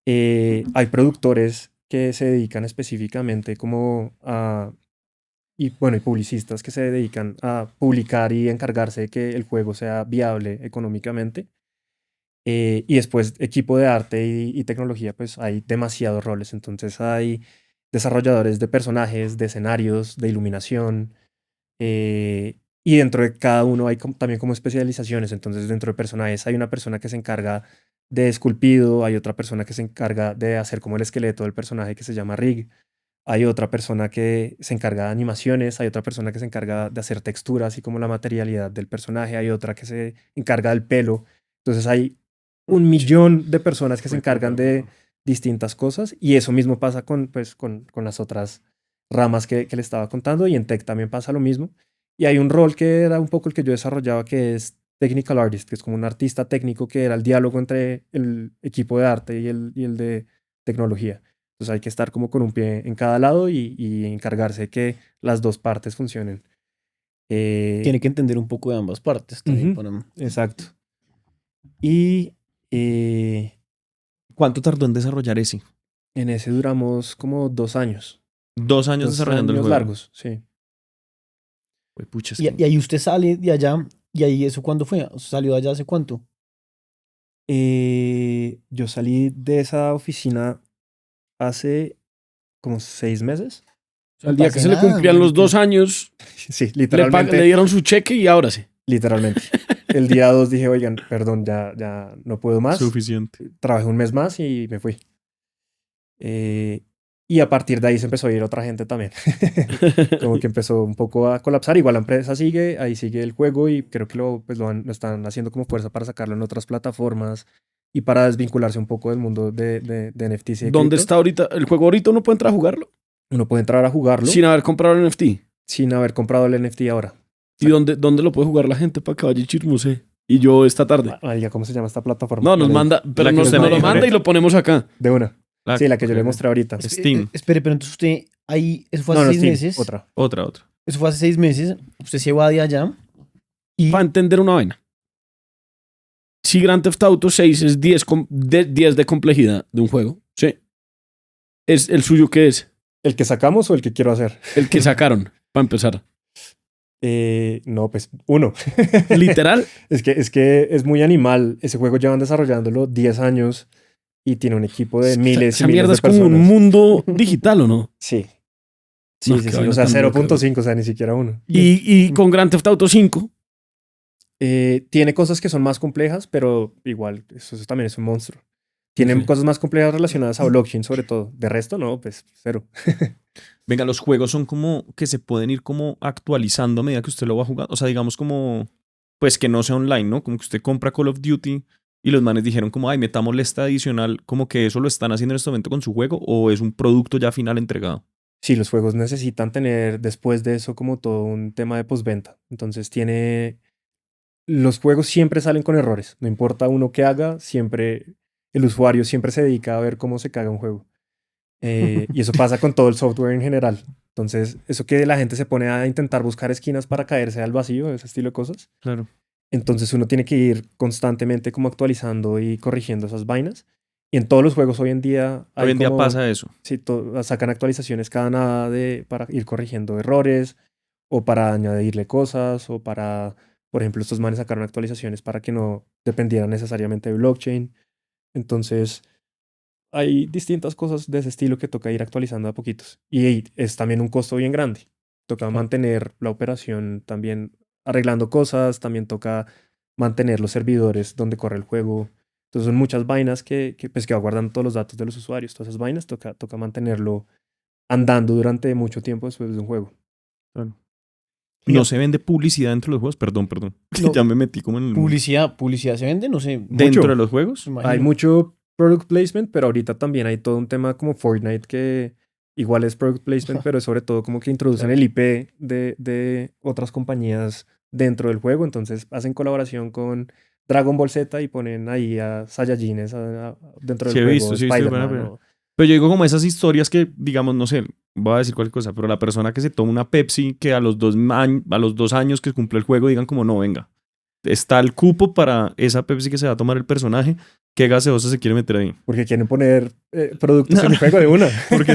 Hay productores que se dedican específicamente como a... Y bueno, y publicistas que se dedican a publicar y encargarse de que el juego sea viable económicamente. Y después equipo de arte y tecnología, pues hay demasiados roles. Entonces hay desarrolladores de personajes, de escenarios, de iluminación. Y dentro de cada uno hay también como especializaciones. Entonces dentro de personajes hay una persona que se encarga de esculpido, hay otra persona que se encarga de hacer como el esqueleto del personaje que se llama rig. Hay otra persona que se encarga de animaciones, hay otra persona que se encarga de hacer texturas y como la materialidad del personaje, hay otra que se encarga del pelo. Entonces hay 1 millón de personas que se encargan de distintas cosas y eso mismo pasa con las otras ramas que le estaba contando y en tech también pasa lo mismo. Y hay un rol que era un poco el que yo desarrollaba que es technical artist, que es como un artista técnico que era el diálogo entre el equipo de arte y el de tecnología. Entonces hay que estar como con un pie en cada lado y encargarse de que las dos partes funcionen. Tiene que entender un poco de ambas partes también. Ujú, exacto. Y ¿Cuánto tardó en desarrollar ese? en ese duramos como 2 años. 2 años 2 desarrollando el años juego. largos, sí. Pues, pucha, es Y que- ahí usted sale de allá. ¿Y ahí eso cuándo fue? ¿Salió de allá hace cuánto? Yo salí de esa oficina hace como 6 meses. O sea, el día Pasa que se le nada, cumplían los marica. 2 años, Sí, le literalmente. dieron su cheque y ahora sí. Literalmente. El día 2 dije, oigan, perdón, ya no puedo más. Suficiente. Trabajé un mes más y me fui. Y a partir de ahí se empezó a ir otra gente también. Como que empezó un poco a colapsar. Igual la empresa sigue, ahí sigue el juego y creo que lo están haciendo como fuerza para sacarlo en otras plataformas y para desvincularse un poco del mundo de NFTs y de ¿Dónde cripto. está ahorita? ¿El juego ahorita uno puede entrar a jugarlo? Uno puede entrar a jugarlo Sin haber comprado el NFT. sin haber comprado el NFT ahora. ¿Y dónde lo puede jugar la gente para que vaya y chismose? Y yo esta tarde. Marica, ¿cómo se llama esta plataforma? No, Ya nos le digo. manda, pero La que nos usted lo me dijo manda y ahorita. lo ponemos acá. De una. Sí, la que yo le ok. mostré ahorita. Steam. Espere, pero entonces usted ahí, eso fue No, hace no, 6 Steam, meses. otra. Otra. Eso fue hace 6 meses. Usted se va de allá. Y Para entender una vaina. Si Grand Theft Auto 6 es 10 de complejidad de un juego, sí. ¿Es el suyo qué es? ¿El que sacamos o el que quiero hacer? El que sacaron, para empezar. No, pues 1. Literal. Es que es muy animal. Ese juego llevan desarrollándolo 10 años y tiene un equipo de miles Esa y miles mierda de es como un personas. mundo digital, ¿o no? Sí. No, Sí, qué sí. vaina O sea, tan loca, 0.5, o sea, ni siquiera 1. Y con Grand Theft Auto 5, Tiene cosas que son más complejas, pero igual, eso también es un monstruo. Tiene Ok. cosas más complejas relacionadas a blockchain, sobre todo. De resto, no, pues 0. Venga, los juegos son como que se pueden ir como actualizando a medida que usted lo va jugando. O sea, digamos como, pues que no sea online, ¿no? Como que usted compra Call of Duty y los manes dijeron como, ay, metámosle esta adicional, como que eso lo están haciendo en este momento con su juego o es un producto ya final entregado. Sí, los juegos necesitan tener después de eso como todo un tema de postventa. Entonces los juegos siempre salen con errores. No importa uno qué haga, siempre el usuario siempre se dedica a ver cómo se caga un juego. Y eso pasa con todo el software en general. Entonces, eso que la gente se pone a intentar buscar esquinas para caerse al vacío, ese estilo de cosas, Claro. Entonces uno tiene que ir constantemente como actualizando y corrigiendo esas vainas. Y en todos los juegos hoy en día hay Hoy en día como, pasa eso. sí, sacan actualizaciones cada nada para ir corrigiendo errores o para añadirle cosas o para, por ejemplo, estos manes sacaron actualizaciones para que no dependieran necesariamente de blockchain. Entonces hay distintas cosas de ese estilo que toca ir actualizando a poquitos. Y es también un costo bien grande. Toca mantener la operación también arreglando cosas, también toca mantener los servidores donde corre el juego. Entonces son muchas vainas pues, que aguardan todos los datos de los usuarios. Todas esas vainas toca mantenerlo andando durante mucho tiempo después de un juego. Claro. Mira, No se vende publicidad dentro de los juegos. Perdón. No. Ya me metí como en el mundo. publicidad se vende, no sé. ¿Dentro mucho. de los juegos? Me imagino. Hay mucho product placement, pero ahorita también hay todo un tema como Fortnite que igual es product placement, pero es sobre todo como que introducen el IP de otras compañías dentro del juego. Entonces hacen colaboración con Dragon Ball Z y ponen ahí a Saiyajines dentro Sí del he juego, visto, sí he visto. Spider-Man. Bueno. Pero yo digo como esas historias que, digamos, no sé, voy a decir cualquier cosa, pero la persona que se toma una Pepsi que a los 2 años que cumple el juego digan como no, venga, está el cupo para esa Pepsi que se va a tomar el personaje, ¿qué gaseosa se quiere meter ahí? Porque quieren poner productos en el juego de una. Porque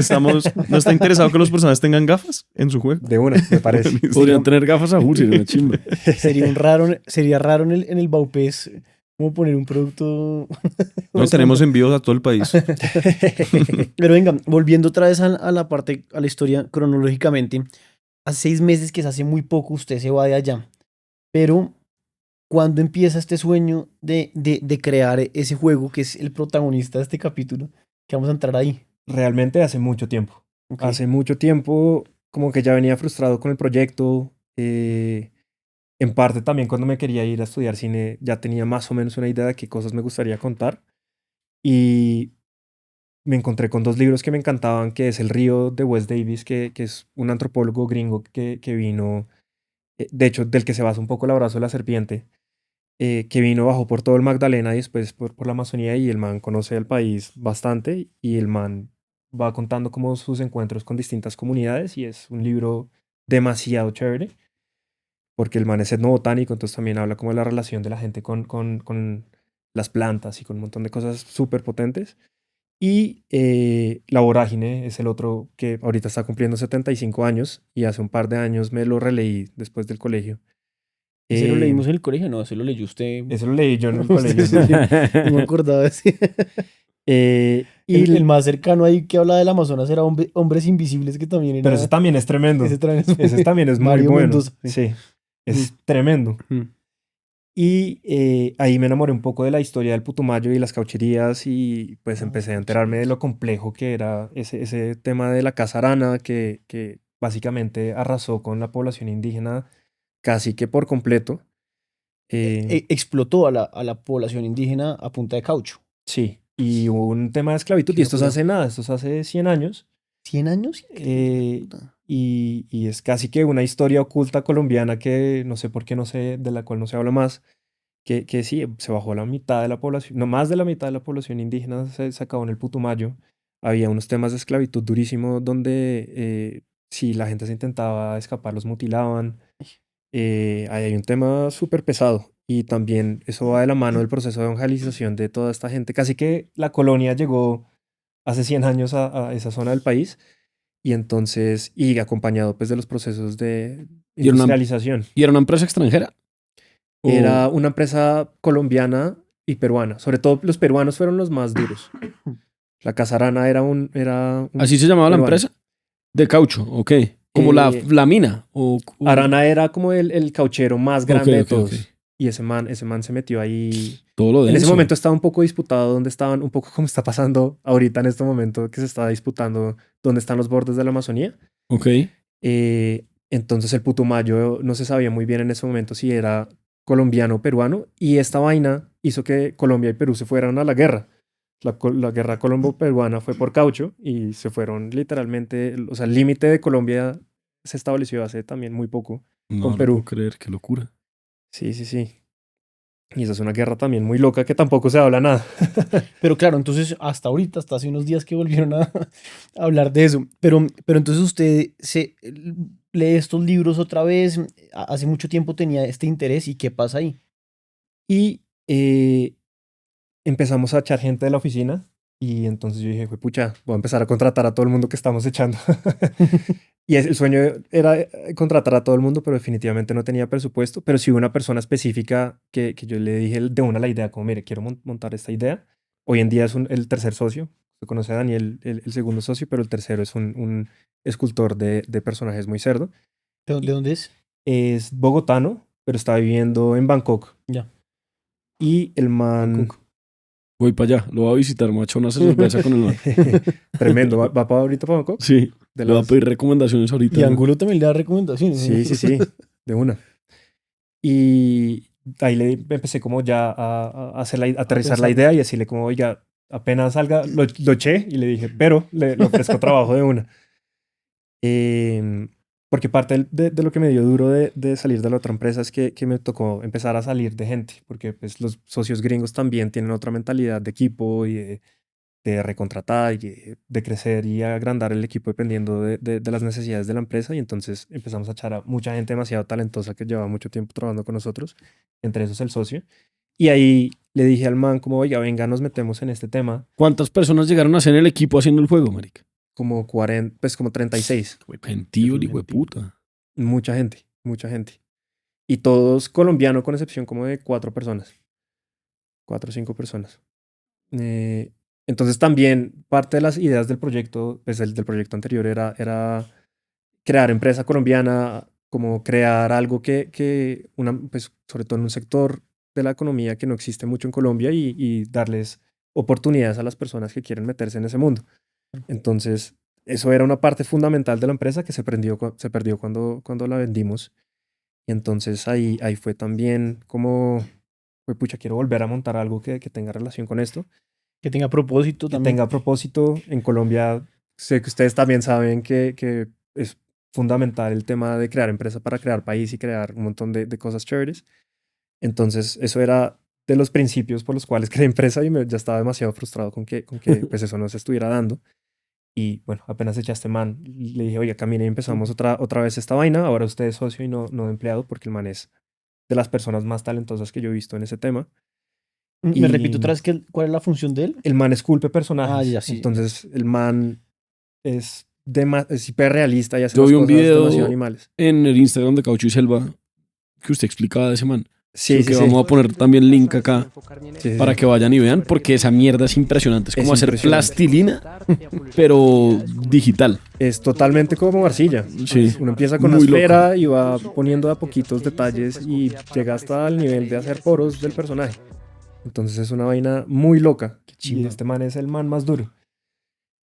no está interesado que los personajes tengan gafas en su juego. De una, me parece. Podrían tener gafas a Juli, una chimba. Sería raro en el Baupés como poner un producto. No tenemos envíos a todo el país. Pero venga, volviendo otra vez a la parte, a la historia cronológicamente, hace 6 meses, que es hace muy poco, usted se va de allá. Pero, ¿cuándo empieza este sueño de crear ese juego que es el protagonista de este capítulo? Que vamos a entrar ahí. Realmente hace mucho tiempo. Ok. Hace mucho tiempo como que ya venía frustrado con el proyecto. En parte también cuando me quería ir a estudiar cine ya tenía más o menos una idea de qué cosas me gustaría contar. Y me encontré con 2 libros que me encantaban, que es El río de Wes Davis, que es un antropólogo gringo que vino, de hecho del que se basa un poco El abrazo de la serpiente, que vino, bajó por todo el Magdalena y después por la Amazonía y el man conoce el país bastante y el man va contando como sus encuentros con distintas comunidades y es un libro demasiado chévere porque el man es etnobotánico, entonces también habla como de la relación de la gente con las plantas y con un montón de cosas súper potentes. Y La Vorágine es el otro que ahorita está cumpliendo 75 años y hace un par de años me lo releí después del colegio. ¿Ese lo Eh, leímos en el colegio? No, ese lo leyó usted. Eso lo leí yo en el Usted colegio. sí. No me acordaba de ese. Y El más cercano ahí que habla del Amazonas era Hombres Invisibles, que también era. pero ese también es tremendo. Ese también Ese también es muy Mario bueno. Mendoza. Sí, es tremendo. Mm. Y ahí me enamoré un poco de la historia del Putumayo y las caucherías y pues empecé a enterarme de lo complejo que era ese tema de la caza arana que básicamente arrasó con la población indígena casi que por completo. Explotó a la población indígena a punta de caucho. Sí, y hubo un tema de esclavitud Qué y esto se locura. hace nada, esto se hace 100 años. ¿100 años? Eh, y es casi que una historia oculta colombiana que no sé por qué no sé, de la cual no se habla más, que sí, se bajó la mitad de la población, no más de la mitad de la población indígena se acabó en el Putumayo. Había unos temas de esclavitud durísimos donde si la gente se intentaba escapar los mutilaban. Ahí hay un tema súper pesado y también eso va de la mano del proceso de evangelización de toda esta gente. Casi que la colonia llegó hace 100 años a esa zona del país y entonces, y acompañado pues de los procesos de Y era una- industrialización. ¿Y era una empresa extranjera? ¿O- Era una empresa colombiana y peruana. Sobre todo los peruanos fueron los más duros. La Casarana era un ¿Así se llamaba la peruano. empresa? De caucho, ok. Como la mina. Arana era como el cauchero más Ok, grande de ok, todos. ok. Y ese man se metió ahí. Todo lo En ese denso. momento estaba un poco disputado dónde estaban, un poco como está pasando ahorita en este momento que se está disputando dónde están los bordes de la Amazonía. Ok. Entonces el Putumayo no se sabía muy bien en ese momento si era colombiano o peruano y esta vaina hizo que Colombia y Perú se fueran a la guerra. La guerra colombo-peruana fue por caucho y se fueron literalmente, o sea, el límite de Colombia se estableció hace también muy poco No, con no Perú. puedo creer, qué locura. Sí, sí, sí. Y esa es una guerra también muy loca que tampoco se habla nada. Pero claro, entonces hasta ahorita, hasta hace unos días que volvieron a hablar de eso. Pero entonces usted lee estos libros otra vez, hace mucho tiempo tenía este interés y ¿qué pasa ahí? Y empezamos a echar gente de la oficina y entonces yo dije, pucha, voy a empezar a contratar a todo el mundo que estamos echando. Y el sueño era contratar a todo el mundo, pero definitivamente no tenía presupuesto, pero sí hubo una persona específica que yo le dije de una la idea, como, mire, quiero montar esta idea. Hoy en día es el tercer socio. Se conoce a Daniel, el segundo socio, pero el tercero es un escultor de personajes muy cerdo. ¿De dónde es? Es bogotano, pero está viviendo en Bangkok. Ya. Y el man... Bangkok. Voy para allá, lo voy a visitar, me voy a echar una cerveza con el man. Tremendo. ¿Va para ahorita para Bangkok? Sí, De le voy a las- pedir recomendaciones ahorita. Y ¿no? Angulo también le da recomendaciones. Sí, sí, sí, de una. Y ahí le empecé como ya a hacer aterrizar la pensar. idea y decirle como, oiga, apenas salga, lo eché y le dije, pero le ofrezco trabajo de una. Porque parte de lo que me dio duro de salir de la otra empresa es que me tocó empezar a salir de gente, porque pues los socios gringos también tienen otra mentalidad de equipo y de recontratar y de crecer y agrandar el equipo dependiendo de las necesidades de la empresa. Y entonces empezamos a echar a mucha gente demasiado talentosa que llevaba mucho tiempo trabajando con nosotros, entre esos el socio. Y ahí le dije al man como, oiga, venga, nos metemos en este tema. ¿Cuántas personas llegaron a ser el equipo haciendo el juego, marica? Como 40, pues como 36. Gentío, el hijo de puta. Mucha gente, mucha gente. Y todos colombianos con excepción como de 4 personas. 4 o 5 personas. Entonces también parte de las ideas del proyecto, pues del proyecto anterior era crear empresa colombiana, como crear algo pues sobre todo en un sector de la economía que no existe mucho en Colombia y darles oportunidades a las personas que quieren meterse en ese mundo. Entonces, eso era una parte fundamental de la empresa que se perdió cuando la vendimos. Y entonces ahí fue también como, pues pucha, quiero volver a montar algo que tenga relación con esto, Que tenga propósito que también. tenga propósito. En Colombia, sé que ustedes también saben que es fundamental el tema de crear empresa para crear país y crear un montón de cosas chéveres. Entonces, eso era de los principios por los cuales creé empresa y ya estaba demasiado frustrado con que pues eso no se estuviera dando. Y bueno, apenas eché a este man, le dije, oiga, camine y empezamos otra vez esta vaina. Ahora usted es socio y no empleado, porque el man es de las personas más talentosas que yo he visto en ese tema. Me repito otra vez cuál es la función de él. El man esculpe personajes. Ah, ya, sí. Entonces, el man es hiperrealista y hace Yo las vi un cosas video demasiado animales. en el Instagram de Caucho y Selva que usted explicaba de ese man. Sí, Creo sí, que sí. vamos a poner también link acá Sí, sí, para sí. que vayan y vean, porque esa mierda es impresionante. Es Es como hacer impresionante. plastilina, pero digital. Es totalmente como arcilla. Sí. Uno empieza con una Muy loco. esfera y va poniendo a poquitos detalles y llega hasta el nivel de hacer poros del personaje. Entonces es una vaina muy loca. Y chimba. este man es el man más duro.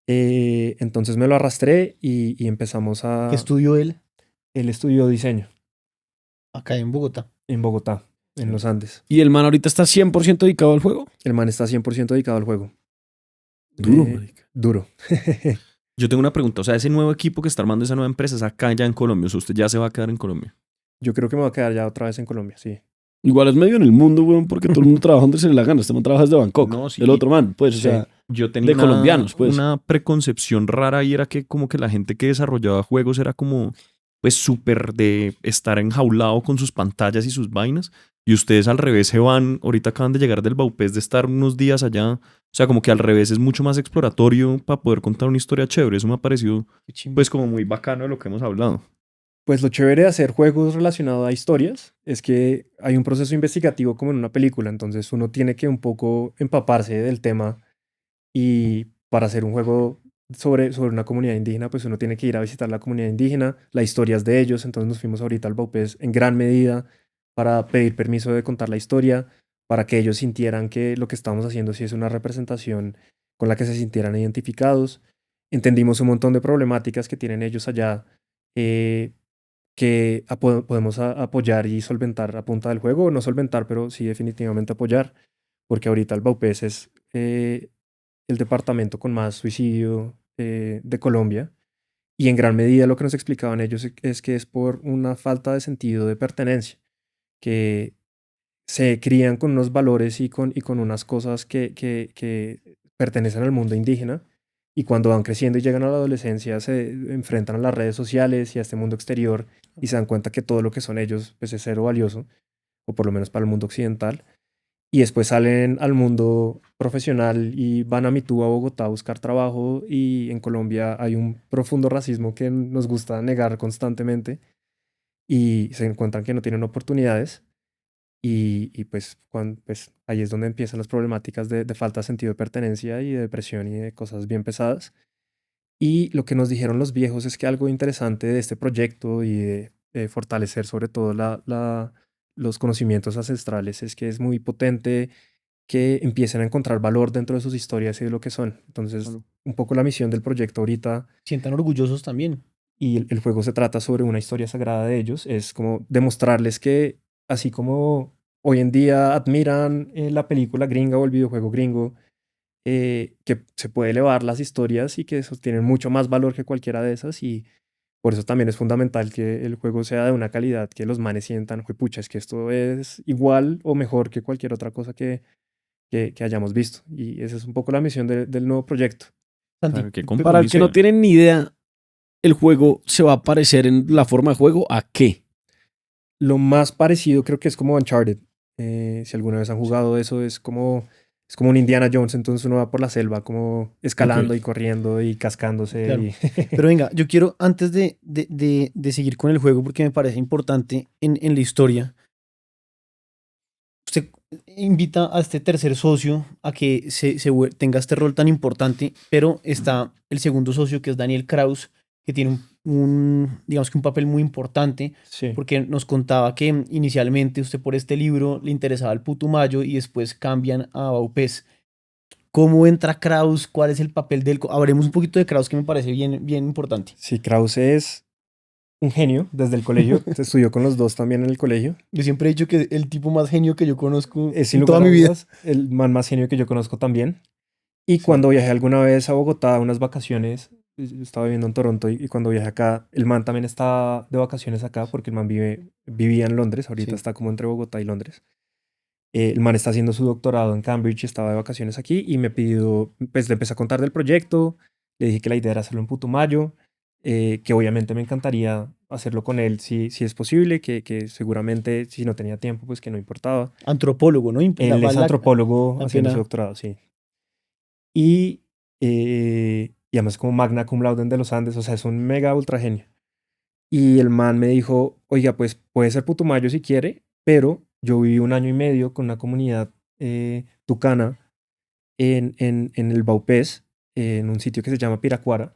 Entonces me lo arrastré y empezamos a... ¿Qué estudió él? Él estudió diseño Acá en Bogotá. en Bogotá, en los Andes. Y el man ahorita está 100% dedicado al juego. El man está 100% dedicado al juego. Duro, Eh, marica. Duro. Yo tengo una pregunta. O sea, ese nuevo equipo que está armando esa nueva empresa es acá ya en Colombia. O sea, usted ya se va a quedar en Colombia. Yo creo que me voy a quedar ya otra vez en Colombia, sí. Igual es medio en el mundo, weón, porque todo el mundo trabaja donde se le la gana. Este man trabaja desde Bangkok. No, sí. El otro man, pues, o Sí. sea, Yo tenía De colombianos, pues. una preconcepción rara y era que como que la gente que desarrollaba juegos era como pues súper de estar enjaulado con sus pantallas y sus vainas. Y ustedes al revés se van, ahorita acaban de llegar del Baupés de estar unos días allá. O sea, como que al revés es mucho más exploratorio para poder contar una historia chévere. Eso me ha parecido Qué chimba. pues como muy bacano de lo que hemos hablado. Pues lo chévere de hacer juegos relacionados a historias es que hay un proceso investigativo como en una película, entonces uno tiene que un poco empaparse del tema y para hacer un juego sobre una comunidad indígena, pues uno tiene que ir a visitar la comunidad indígena, las historias de ellos, entonces nos fuimos ahorita al Baupés en gran medida para pedir permiso de contar la historia, para que ellos sintieran que lo que estamos haciendo sí es una representación con la que se sintieran identificados. Entendimos un montón de problemáticas que tienen ellos allá, que podemos apoyar y solventar a punta del juego, o no solventar, pero sí definitivamente apoyar, porque ahorita el Baupés es el departamento con más suicidio de Colombia, y en gran medida lo que nos explicaban ellos es que es por una falta de sentido de pertenencia, que se crían con unos valores y con unas cosas que pertenecen al mundo indígena, y cuando van creciendo y llegan a la adolescencia se enfrentan a las redes sociales y a este mundo exterior y se dan cuenta que todo lo que son ellos pues es cero valioso, o por lo menos para el mundo occidental. y después salen al mundo profesional y van a Mitú, a Bogotá a buscar trabajo y en Colombia hay un profundo racismo que nos gusta negar constantemente y se encuentran que no tienen oportunidades y pues, pues ahí es donde empiezan las problemáticas de falta de sentido de pertenencia y de depresión y de cosas bien pesadas. Y lo que nos dijeron los viejos es que algo interesante de este proyecto y de fortalecer sobre todo los conocimientos ancestrales es que es muy potente que empiecen a encontrar valor dentro de sus historias y de lo que son. Entonces, Claro. un poco la misión del proyecto ahorita Sientan orgullosos también. y el juego se trata sobre una historia sagrada de ellos, es como demostrarles que así como hoy en día admiran la película gringa o el videojuego gringo, que se puede elevar las historias y que esos tienen mucho más valor que cualquiera de esas y por eso también es fundamental que el juego sea de una calidad que los manes sientan, pucha, es que esto es igual o mejor que cualquier otra cosa que hayamos visto. Y esa es un poco la misión del nuevo proyecto. Santi, Claro, qué Para el que no compromiso. tiene ni idea, el juego se va a parecer en la forma de juego ¿a qué? Lo más parecido creo que es como Uncharted. Si alguna vez han jugado eso, es como un Indiana Jones, entonces uno va por la selva como escalando Ok. y corriendo y cascándose. Claro. Y Pero venga, yo quiero, antes de seguir con el juego, porque me parece importante en la historia, usted invita a este tercer socio a que tenga este rol tan importante, pero está el segundo socio, que es Daniel Kraus, que tiene digamos que un papel muy importante, sí. porque nos contaba que inicialmente usted por este libro le interesaba el Putumayo y después cambian a Baupés. ¿Cómo entra Kraus? ¿Cuál es el papel de él? Hablemos un poquito de Kraus, que me parece bien, bien importante. Sí, Krause es un genio desde el colegio. Se estudió con los dos también en el colegio. Yo siempre he dicho que el tipo más genio que yo conozco Es sin en toda lugar a mi vida. dudas el man más genio que yo conozco también. Y Sí. cuando viajé alguna vez a Bogotá a unas vacaciones, yo estaba viviendo en Toronto y cuando viajé acá, el man también estaba de vacaciones acá porque el man vivía en Londres, ahorita Sí. está como entre Bogotá y Londres. El man está haciendo su doctorado en Cambridge y estaba de vacaciones aquí y me pidió, pues le empecé a contar del proyecto, le dije que la idea era hacerlo en Putumayo, que obviamente me encantaría hacerlo con él si es posible, que seguramente si no tenía tiempo, pues que no importaba. Antropólogo, ¿no? Él es Vale antropólogo la haciendo su pena. doctorado, sí. Y además como magna cum laude de los Andes, o sea, es un mega ultra genio. Y el man me dijo, oiga, pues puede ser Putumayo si quiere, pero yo viví un año y medio con una comunidad tucana en el Baupés, en un sitio que se llama Piracuara,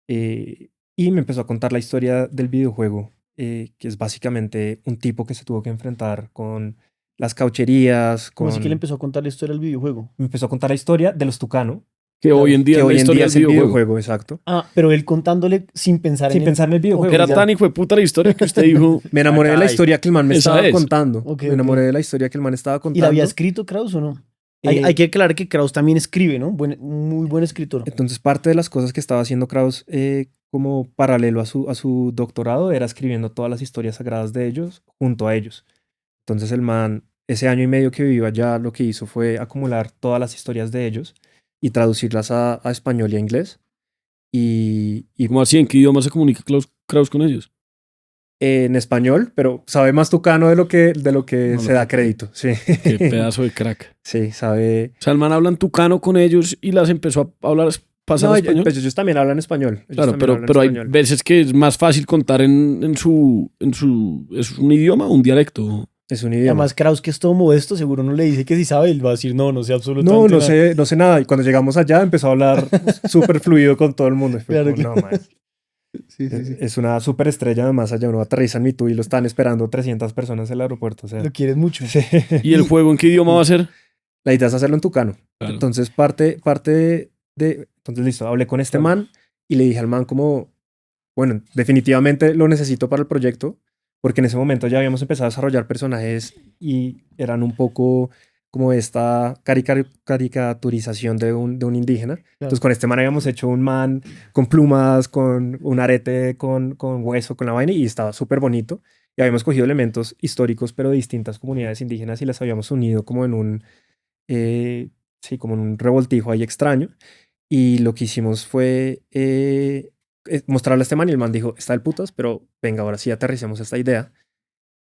y me empezó a contar la historia del videojuego, que es básicamente un tipo que se tuvo que enfrentar con las caucherías, ¿Cómo así que le con... empezó a contar la historia del videojuego? Me empezó a contar la historia de los tucano, Que Claro, hoy en día que es la hoy en historia día del es el videojuego. videojuego, exacto. Ah, pero él contándole sin pensar Sin en pensar en el videojuego. Era ya. tan hijo de puta la historia que usted dijo, Me enamoré de la Acá hay. historia que el man me Esa estaba es. contando. Ok, Me ok. enamoré de la historia que el man estaba ¿Y contando. la había escrito Kraus o no? Hay, Eh, hay que aclarar que Kraus también escribe, ¿no? Muy buen escritor. Entonces, parte de las cosas que estaba haciendo Kraus como paralelo a su doctorado era escribiendo todas las historias sagradas de ellos junto a ellos. Entonces, el man, ese año y medio que vivió allá, lo que hizo fue acumular todas las historias de ellos y traducirlas a español y a inglés. Y ¿cómo así? ¿En qué idioma se comunica Kraus con ellos? en español, pero sabe más tucano de lo que No se lo da puedo crédito. Sí. Qué pedazo de crack. Sí, sabe. O sea, el man habla en tucano con ellos y las empezó a hablar, pasar No, a español. pues ellos también hablan español. Ellos Claro, también hablan pero hay español. veces que es más fácil contar en su... ¿Es un idioma o un dialecto? Es un Y idioma. además Kraus, que es todo modesto, seguro no le dice que sí sabe, él va a decir no sé absolutamente No, nada. no sé nada. Y cuando llegamos allá empezó a hablar súper fluido con todo el mundo. Y fue Claro, como, claro. no, man. Sí, sí, sí. Es una súper estrella. Además, allá uno aterriza en Mitú y lo están esperando 300 personas en el aeropuerto. O sea, Lo quieres mucho. sí. ¿Y el juego en qué idioma va a ser? La idea es hacerlo en tucano. Claro. Entonces, entonces, listo, hablé con este Claro. man y le dije al man como, bueno, definitivamente lo necesito para el proyecto, porque en ese momento ya habíamos empezado a desarrollar personajes y eran un poco como esta caricaturización de un indígena. Entonces, con este man habíamos hecho un man con plumas, con un arete, con hueso, con la vaina, y estaba súper bonito. Y habíamos cogido elementos históricos, pero de distintas comunidades indígenas y las habíamos unido como en sí, como en un revoltijo ahí extraño. Y lo que hicimos fue mostrarle a este man y el man dijo, está del putas, pero venga, ahora sí aterricemos esta idea.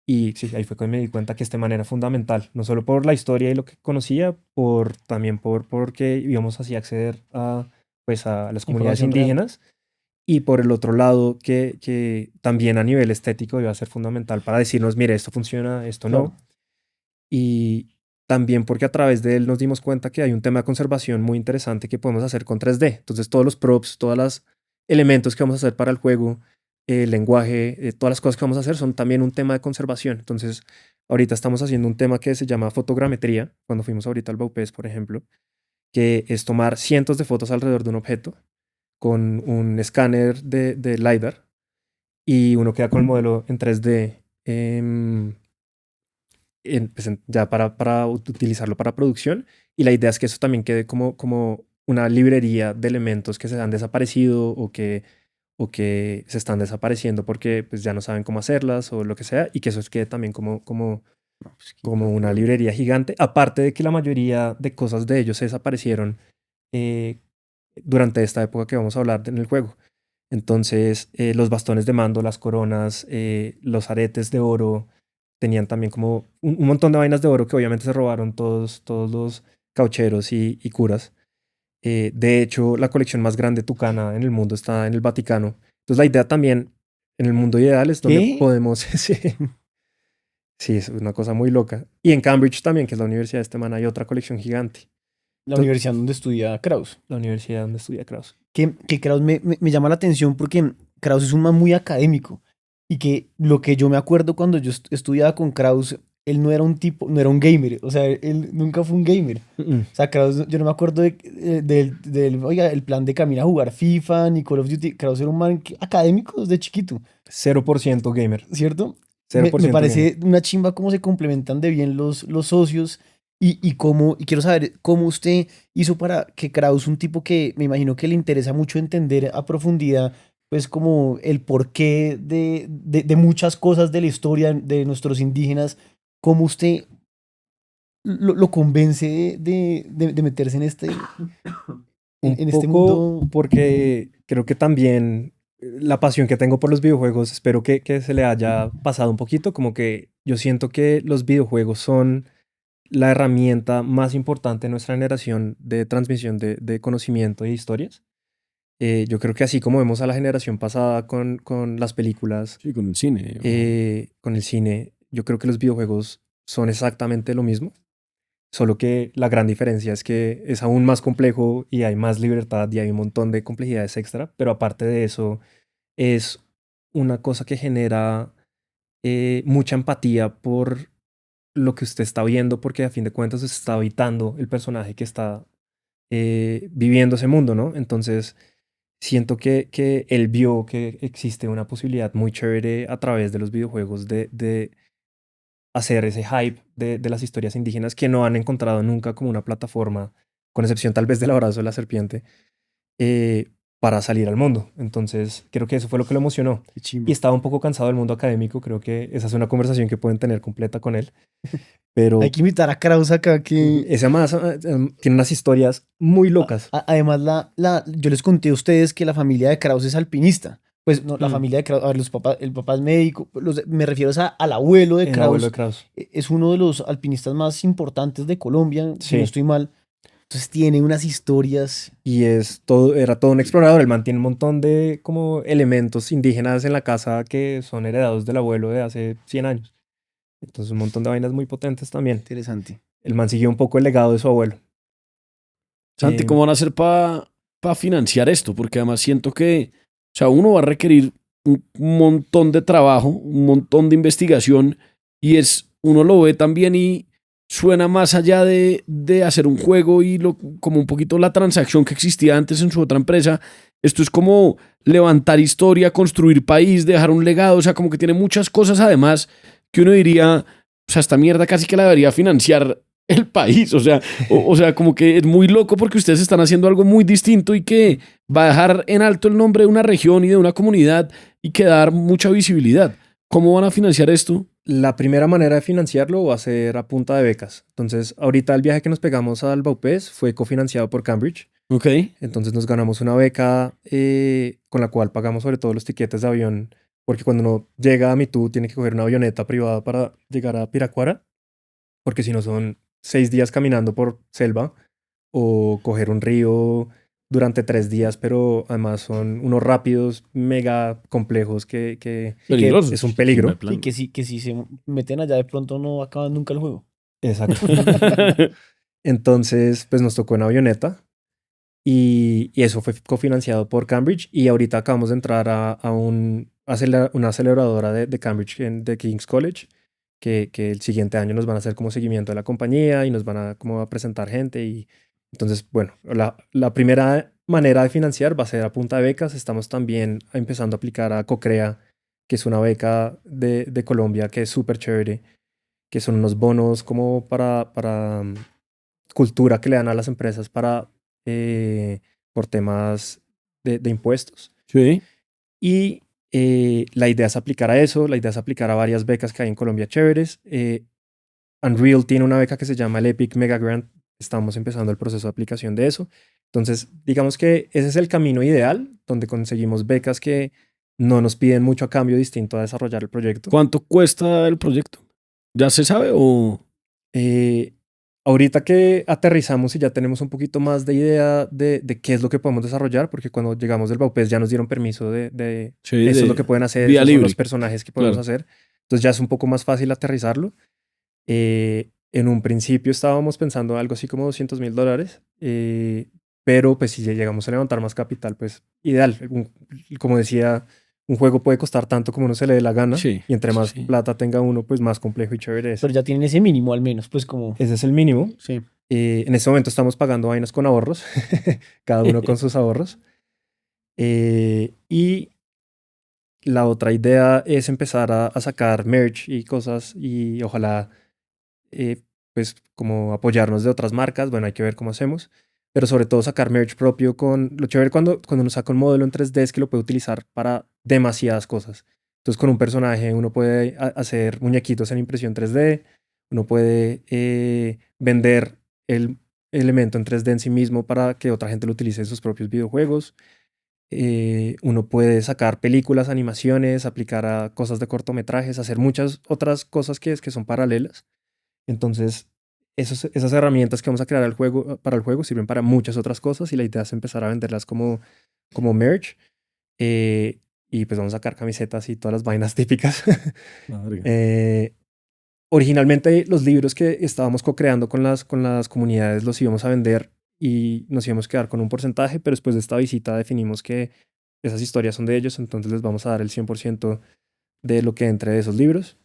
Y sí, ahí fue cuando me di cuenta que este man era fundamental, no solo por la historia y lo que conocía, también porque íbamos así a acceder pues a las comunidades Información real. indígenas. Y por el otro lado, que también a nivel estético iba a ser fundamental para decirnos, mire, esto funciona, esto Claro. no. Y también porque a través de él nos dimos cuenta que hay un tema de conservación muy interesante que podemos hacer con 3D. Entonces todos los props, todos los elementos que vamos a hacer para el juego, el lenguaje, todas las cosas que vamos a hacer son también un tema de conservación. Entonces ahorita estamos haciendo un tema que se llama fotogrametría, cuando fuimos ahorita al Baupés, por ejemplo, que es tomar cientos de fotos alrededor de un objeto con un escáner de LiDAR y uno queda con el modelo en 3D ya para utilizarlo para producción. Y la idea es que eso también quede como una librería de elementos que se han desaparecido o que se están desapareciendo porque pues, ya no saben cómo hacerlas o lo que sea, y que eso quede también como una librería gigante. Aparte de que la mayoría de cosas de ellos se desaparecieron eh, durante esta época que vamos a hablar en el juego. Entonces, los bastones de mando, las coronas, los aretes de oro, tenían también como un montón de vainas de oro que obviamente se robaron todos los caucheros y curas. De hecho, la colección más grande tucana en el mundo está en el Vaticano. Entonces, la idea también en el mundo ideal es donde ¿Qué? podemos... Sí, sí, es una cosa muy loca. Y en Cambridge también, que es la universidad de este man, hay otra colección gigante. La universidad donde estudia Kraus. La universidad donde estudia Krauss. Que Kraus me llama la atención porque Kraus es un man muy académico y que lo que yo me acuerdo cuando yo estudiaba con Kraus, él no era un tipo, no era un gamer, o sea, él nunca fue un gamer. O sea, Kraus, yo no me acuerdo oiga, el plan de caminar a jugar FIFA ni Call of Duty. Kraus era un man académico desde chiquito, 0% gamer. ¿cierto? 0% Me gamer. parece una chimba cómo se complementan de bien los socios y quiero saber cómo usted hizo para que Kraus, un tipo que me imagino que le interesa mucho entender a profundidad, pues como el porqué de muchas cosas de la historia de nuestros indígenas, cómo usted lo convence de meterse en Un en este poco mundo. porque creo que también la pasión que tengo por los videojuegos, espero que se le haya pasado un poquito, como que yo siento que los videojuegos son la herramienta más importante en nuestra generación de transmisión de conocimiento e historias. Yo creo que así como vemos a la generación pasada con las películas, Sí, con el cine. con el cine, yo creo que los videojuegos son exactamente lo mismo. Solo que la gran diferencia es que es aún más complejo y hay más libertad y hay un montón de complejidades extra, pero aparte de eso es una cosa que genera mucha empatía por lo que usted está viendo, porque a fin de cuentas usted está habitando el personaje que está viviendo ese mundo, ¿no? Entonces siento que él vio que existe una posibilidad muy chévere a través de los videojuegos de hacer ese hype de las historias indígenas que no han encontrado nunca como una plataforma, con excepción tal vez del abrazo de la serpiente, eh, para salir al mundo. Entonces, creo que eso fue lo que lo emocionó. Qué chimba. Y estaba un poco cansado del mundo académico, creo que esa es una conversación que pueden tener completa con él. Pero Hay que invitar a Kraus acá que... ese más tiene unas historias muy locas. Además, yo les conté a ustedes que la familia de Kraus es alpinista. Pues no, la Mm. familia de Kraus, a ver, el papá es médico, me refiero al abuelo de El Kraus. abuelo de Krauss. Es uno de los alpinistas más importantes de Colombia, si Sí. no estoy mal. Entonces tiene unas historias. Y era todo un explorador. El man tiene un montón de como elementos indígenas en la casa que son heredados del abuelo de hace 100 años. Entonces un montón de vainas muy potentes también. Interesante. El man siguió un poco el legado de su abuelo. Santi, Eh, ¿cómo van a hacer para financiar esto? Porque además siento que, o sea, uno va a requerir un montón de trabajo, un montón de investigación y uno lo ve también y suena más allá de hacer un juego y como un poquito la transacción que existía antes en su otra empresa. Esto es como levantar historia, construir país, dejar un legado, o sea, como que tiene muchas cosas además que uno diría, o sea, esta mierda casi que la debería financiar el país, o sea, como que es muy loco porque ustedes están haciendo algo muy distinto y que va a dejar en alto el nombre de una región y de una comunidad y que dar mucha visibilidad. ¿Cómo van a financiar esto? La primera manera de financiarlo va a ser a punta de becas. Entonces, ahorita el viaje que nos pegamos al Baupés fue cofinanciado por Cambridge. Ok. Entonces nos ganamos una beca con la cual pagamos sobre todo los tiquetes de avión porque cuando uno llega a Mitú tiene que coger una avioneta privada para llegar a Piracuara, porque si no son 6 días caminando por selva o coger un río durante 3 días, pero además son unos rápidos mega complejos que Peligrosos. es un peligro. Sí, que si se meten allá de pronto no acaban nunca el juego. Exacto. Entonces, pues nos tocó en avioneta y eso fue cofinanciado por Cambridge y ahorita acabamos de entrar a una aceleradora de Cambridge, de King's College, que el siguiente año nos van a hacer como seguimiento de la compañía y nos van a como a presentar gente y entonces, bueno, la primera manera de financiar va a ser a punta de becas. Estamos también empezando a aplicar a Cocrea, que es una beca de Colombia que es súper chévere, que son unos bonos como para cultura que le dan a las empresas por temas de impuestos. Sí. Y la idea es aplicar a eso, la idea es aplicar a varias becas que hay en Colombia chéveres. Unreal tiene una beca que se llama el Epic Mega Grant. Estamos empezando el proceso de aplicación de eso. Entonces, digamos que ese es el camino ideal, donde conseguimos becas que no nos piden mucho a cambio distinto a desarrollar el proyecto. ¿Cuánto cuesta el proyecto? ¿Ya se sabe o...? Ahorita que aterrizamos y ya tenemos un poquito más de idea de qué es lo que podemos desarrollar, porque cuando llegamos del Baupés ya nos dieron permiso de Sí, eso de es lo que pueden hacer, vía esos son libre. los personajes que podemos Claro. hacer. Entonces ya es un poco más fácil aterrizarlo. En un principio estábamos pensando algo así como $200,000, pero pues si llegamos a levantar más capital, pues ideal. Como decía, un juego puede costar tanto como uno se le dé la gana, Sí, y entre sí, más sí. plata tenga uno, pues más complejo y chévere es. Pero ya tienen ese mínimo al menos, pues como... Ese es el mínimo. Sí. En este momento estamos pagando vainas con ahorros, cada uno con sus ahorros. Y la otra idea es empezar a sacar merch y cosas y ojalá pues como apoyarnos de otras marcas. Bueno, hay que ver cómo hacemos. Pero sobre todo sacar merch propio lo chévere cuando uno saca un modelo en 3D es que lo puede utilizar para demasiadas cosas. Entonces con un personaje uno puede hacer muñequitos en impresión 3D, uno puede vender el elemento en 3D en sí mismo para que otra gente lo utilice en sus propios videojuegos. Uno puede sacar películas, animaciones, aplicar a cosas de cortometrajes, hacer muchas otras cosas que son paralelas. Entonces, esas herramientas que vamos a crear para el juego sirven para muchas otras cosas y la idea es empezar a venderlas como merch. Y pues vamos a sacar camisetas y todas las vainas típicas. Originalmente los libros que estábamos co-creando con las comunidades los íbamos a vender y nos íbamos a quedar con un porcentaje, pero después de esta visita definimos que esas historias son de ellos, entonces les vamos a dar el 100% de lo que entre de esos libros.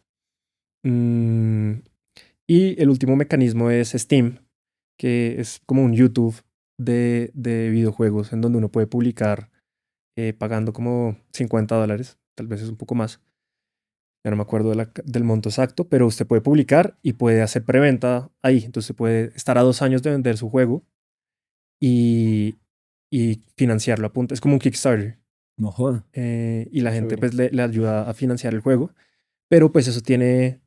Y el último mecanismo es Steam, que es como un YouTube de videojuegos en donde uno puede publicar pagando como $50, tal vez es un poco más. Ya no me acuerdo del monto exacto, pero usted puede publicar y puede hacer preventa ahí. Entonces puede estar a 2 años de vender su juego y financiarlo a punto. Es como un Kickstarter. No joda. Y la gente Chévere. pues le ayuda a financiar el juego. Pero pues eso tiene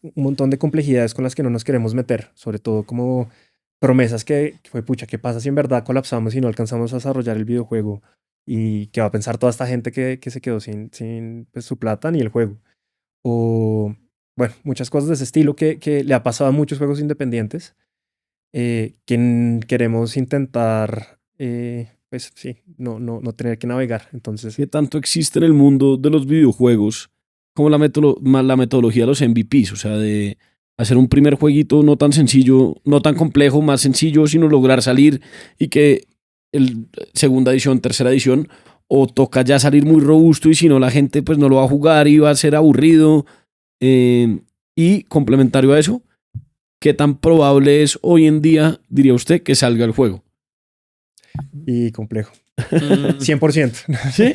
un montón de complejidades con las que no nos queremos meter. Sobre todo como promesas que fue, pucha, ¿qué pasa si en verdad colapsamos y no alcanzamos a desarrollar el videojuego? ¿Y qué va a pensar toda esta gente que se quedó sin pues, su plata ni el juego? O, bueno, muchas cosas de ese estilo que le ha pasado a muchos juegos independientes que queremos intentar, pues sí, no tener que navegar. Entonces, ¿Qué tanto existe en el mundo de los videojuegos como la metodología de los MVPs? O sea, de hacer un primer jueguito no tan sencillo, no tan complejo, más sencillo, sino lograr salir y que segunda edición, tercera edición, o toca ya salir muy robusto y si no la gente pues no lo va a jugar y va a ser aburrido. Y complementario a eso, ¿qué tan probable es hoy en día, diría usted, que salga el juego? y complejo. 100%. ¿Sí?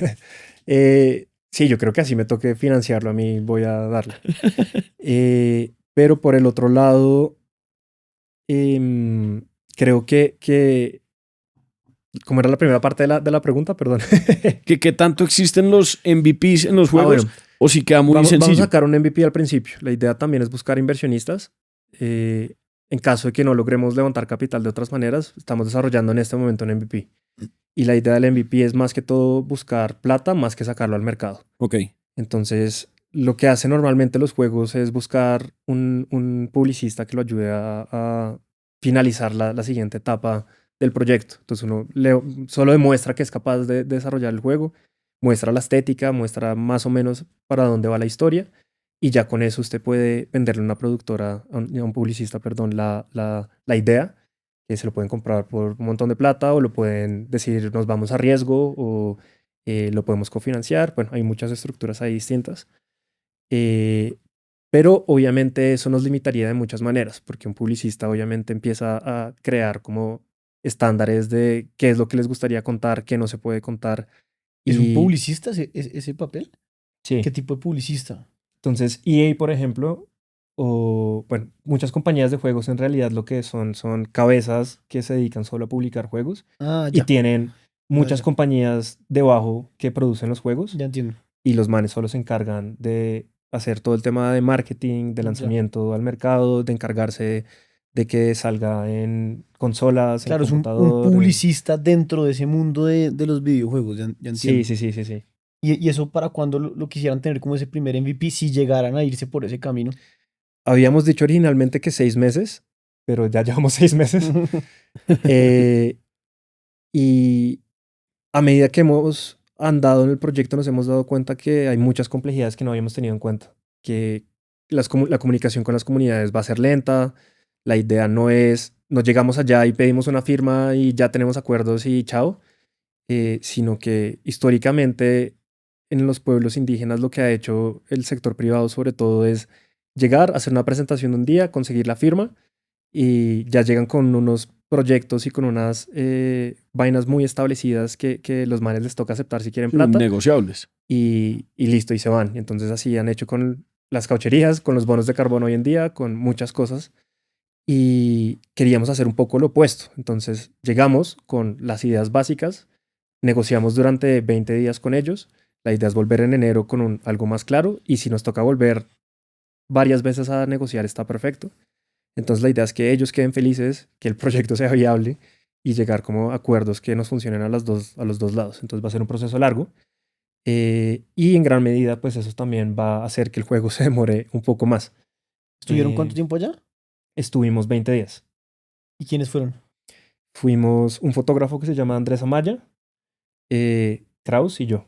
Sí, yo creo que así me toque financiarlo, a mí voy a darle. Pero por el otro lado, creo que ¿cómo era la primera parte de la pregunta? Perdón. ¿Qué tanto existen los MVPs en los juegos? Bueno, ¿O si queda muy vamos a sencillo? sacar un MVP al principio. La idea también es buscar inversionistas. En caso de que no logremos levantar capital de otras maneras, estamos desarrollando en este momento un MVP. Y la idea del MVP es más que todo buscar plata más que sacarlo al mercado. Ok. Entonces, lo que hacen normalmente los juegos es buscar un publicista que lo ayude a finalizar la siguiente etapa del proyecto. Entonces, solo demuestra que es capaz de desarrollar el juego, muestra la estética, muestra más o menos para dónde va la historia, y ya con eso usted puede venderle a una productora, a un publicista, perdón, la idea, que se lo pueden comprar por un montón de plata o lo pueden decir nos vamos a riesgo o lo podemos cofinanciar. Bueno, hay muchas estructuras ahí distintas. Eh, pero obviamente eso nos limitaría de muchas maneras, porque un publicista obviamente empieza a crear como estándares de qué es lo que les gustaría contar, qué no se puede contar. ¿Es un Y publicista ese papel? sí. ¿Qué tipo de publicista? Entonces, EA, por ejemplo, o bueno, muchas compañías de juegos en realidad lo que son cabezas que se dedican solo a publicar juegos Ah, y ya. tienen muchas ya. compañías debajo que producen los juegos Ya entiendo. y los manes solo se encargan de hacer todo el tema de marketing, de Ya. lanzamiento al mercado, de encargarse de que salga en consolas, Claro, en es un computador. publicista dentro de ese mundo de los videojuegos, ya entiendo. Sí. ¿Y eso para cuando lo quisieran tener como ese primer MVP, si llegaran a irse por ese camino? Habíamos dicho originalmente que 6 meses, pero ya llevamos 6 meses. Eh, y a medida que hemos andado en el proyecto nos hemos dado cuenta que hay muchas complejidades que no habíamos tenido en cuenta. Que la comunicación con las comunidades va a ser lenta. La idea no es, nos llegamos allá y pedimos una firma y ya tenemos acuerdos y chao. Sino que históricamente en los pueblos indígenas lo que ha hecho el sector privado sobre todo es llegar, hacer una presentación un día, conseguir la firma y ya llegan con unos proyectos y con unas vainas muy establecidas que los manes les toca aceptar si quieren plata Negociables. y listo, y se van. Entonces así han hecho con las caucherías, con los bonos de carbono hoy en día, con muchas cosas. Y queríamos hacer un poco lo opuesto. Entonces llegamos con las ideas básicas, negociamos durante 20 días con ellos. La idea es volver en enero con algo más claro y si nos toca volver varias veces a negociar está perfecto. Entonces la idea es que ellos queden felices, que el proyecto sea viable y llegar como a acuerdos que nos funcionen a los dos lados. Entonces va a ser un proceso largo y en gran medida pues eso también va a hacer que el juego se demore un poco más. ¿Estuvieron Eh, cuánto tiempo allá? Estuvimos 20 días. ¿Y quiénes fueron? Fuimos un fotógrafo que se llama Andrés Amaya, Kraus y yo.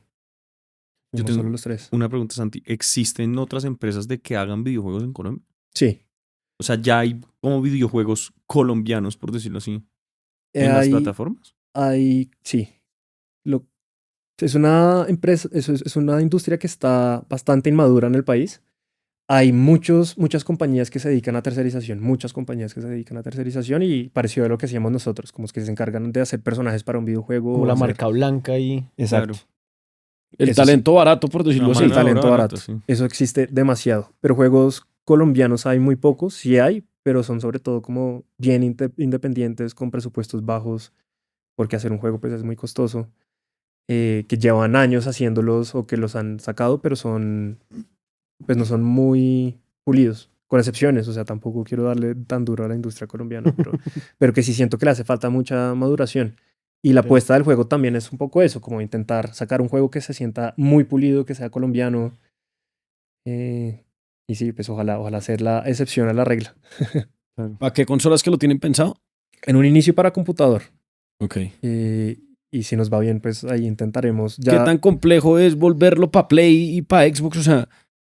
Yo Fuimos tengo solo los tres. una pregunta, Santi. ¿Existen otras empresas de que hagan videojuegos en Colombia? Sí. O sea, ya hay como videojuegos colombianos, por decirlo así, en las plataformas. Sí. Es una empresa, es una industria que está bastante inmadura en el país. Hay muchas compañías que se dedican a tercerización, muchas compañías que se dedican a tercerización y parecido a lo que hacíamos nosotros, como que se encargan de hacer personajes para un videojuego. Como o la hacer- marca blanca y... Exacto. Claro. El Eso talento barato, por decirlo Una así. El mano de talento obra barato. barata, sí. Eso existe demasiado. Pero juegos colombianos hay muy pocos, sí hay, pero son sobre todo como bien independientes, con presupuestos bajos, porque hacer un juego pues es muy costoso, que llevan años haciéndolos o que los han sacado, pero pues no son muy pulidos, con excepciones. O sea, tampoco quiero darle tan duro a la industria colombiana, pero que sí siento que le hace falta mucha maduración. Y la Ok. apuesta del juego también es un poco eso, como intentar sacar un juego que se sienta muy pulido, que sea colombiano. Y sí, pues ojalá hacer la excepción a la regla. ¿A qué consolas que lo tienen pensado? En un inicio para computador. Ok. Y si nos va bien, pues ahí intentaremos. ¿Qué Ya, tan complejo es volverlo para Play y para Xbox? O sea,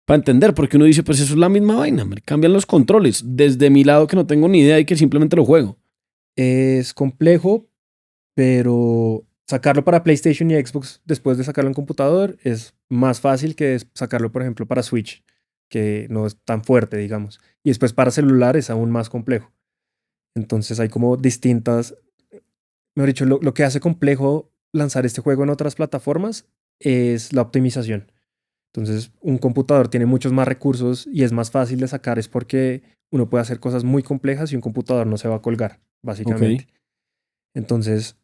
para entender, porque uno dice, pues eso es la misma vaina, me cambian los controles. Desde mi lado que no tengo ni idea y que simplemente lo juego. es complejo, pero sacarlo para PlayStation y Xbox después de sacarlo en computador es más fácil que sacarlo, por ejemplo, para Switch, que no es tan fuerte, digamos. Y después para celular es aún más complejo. Entonces hay como distintas, mejor dicho, lo que hace complejo lanzar este juego en otras plataformas es la optimización. Entonces, un computador tiene muchos más recursos y es más fácil de sacar, es porque uno puede hacer cosas muy complejas y un computador no se va a colgar, básicamente. Entonces,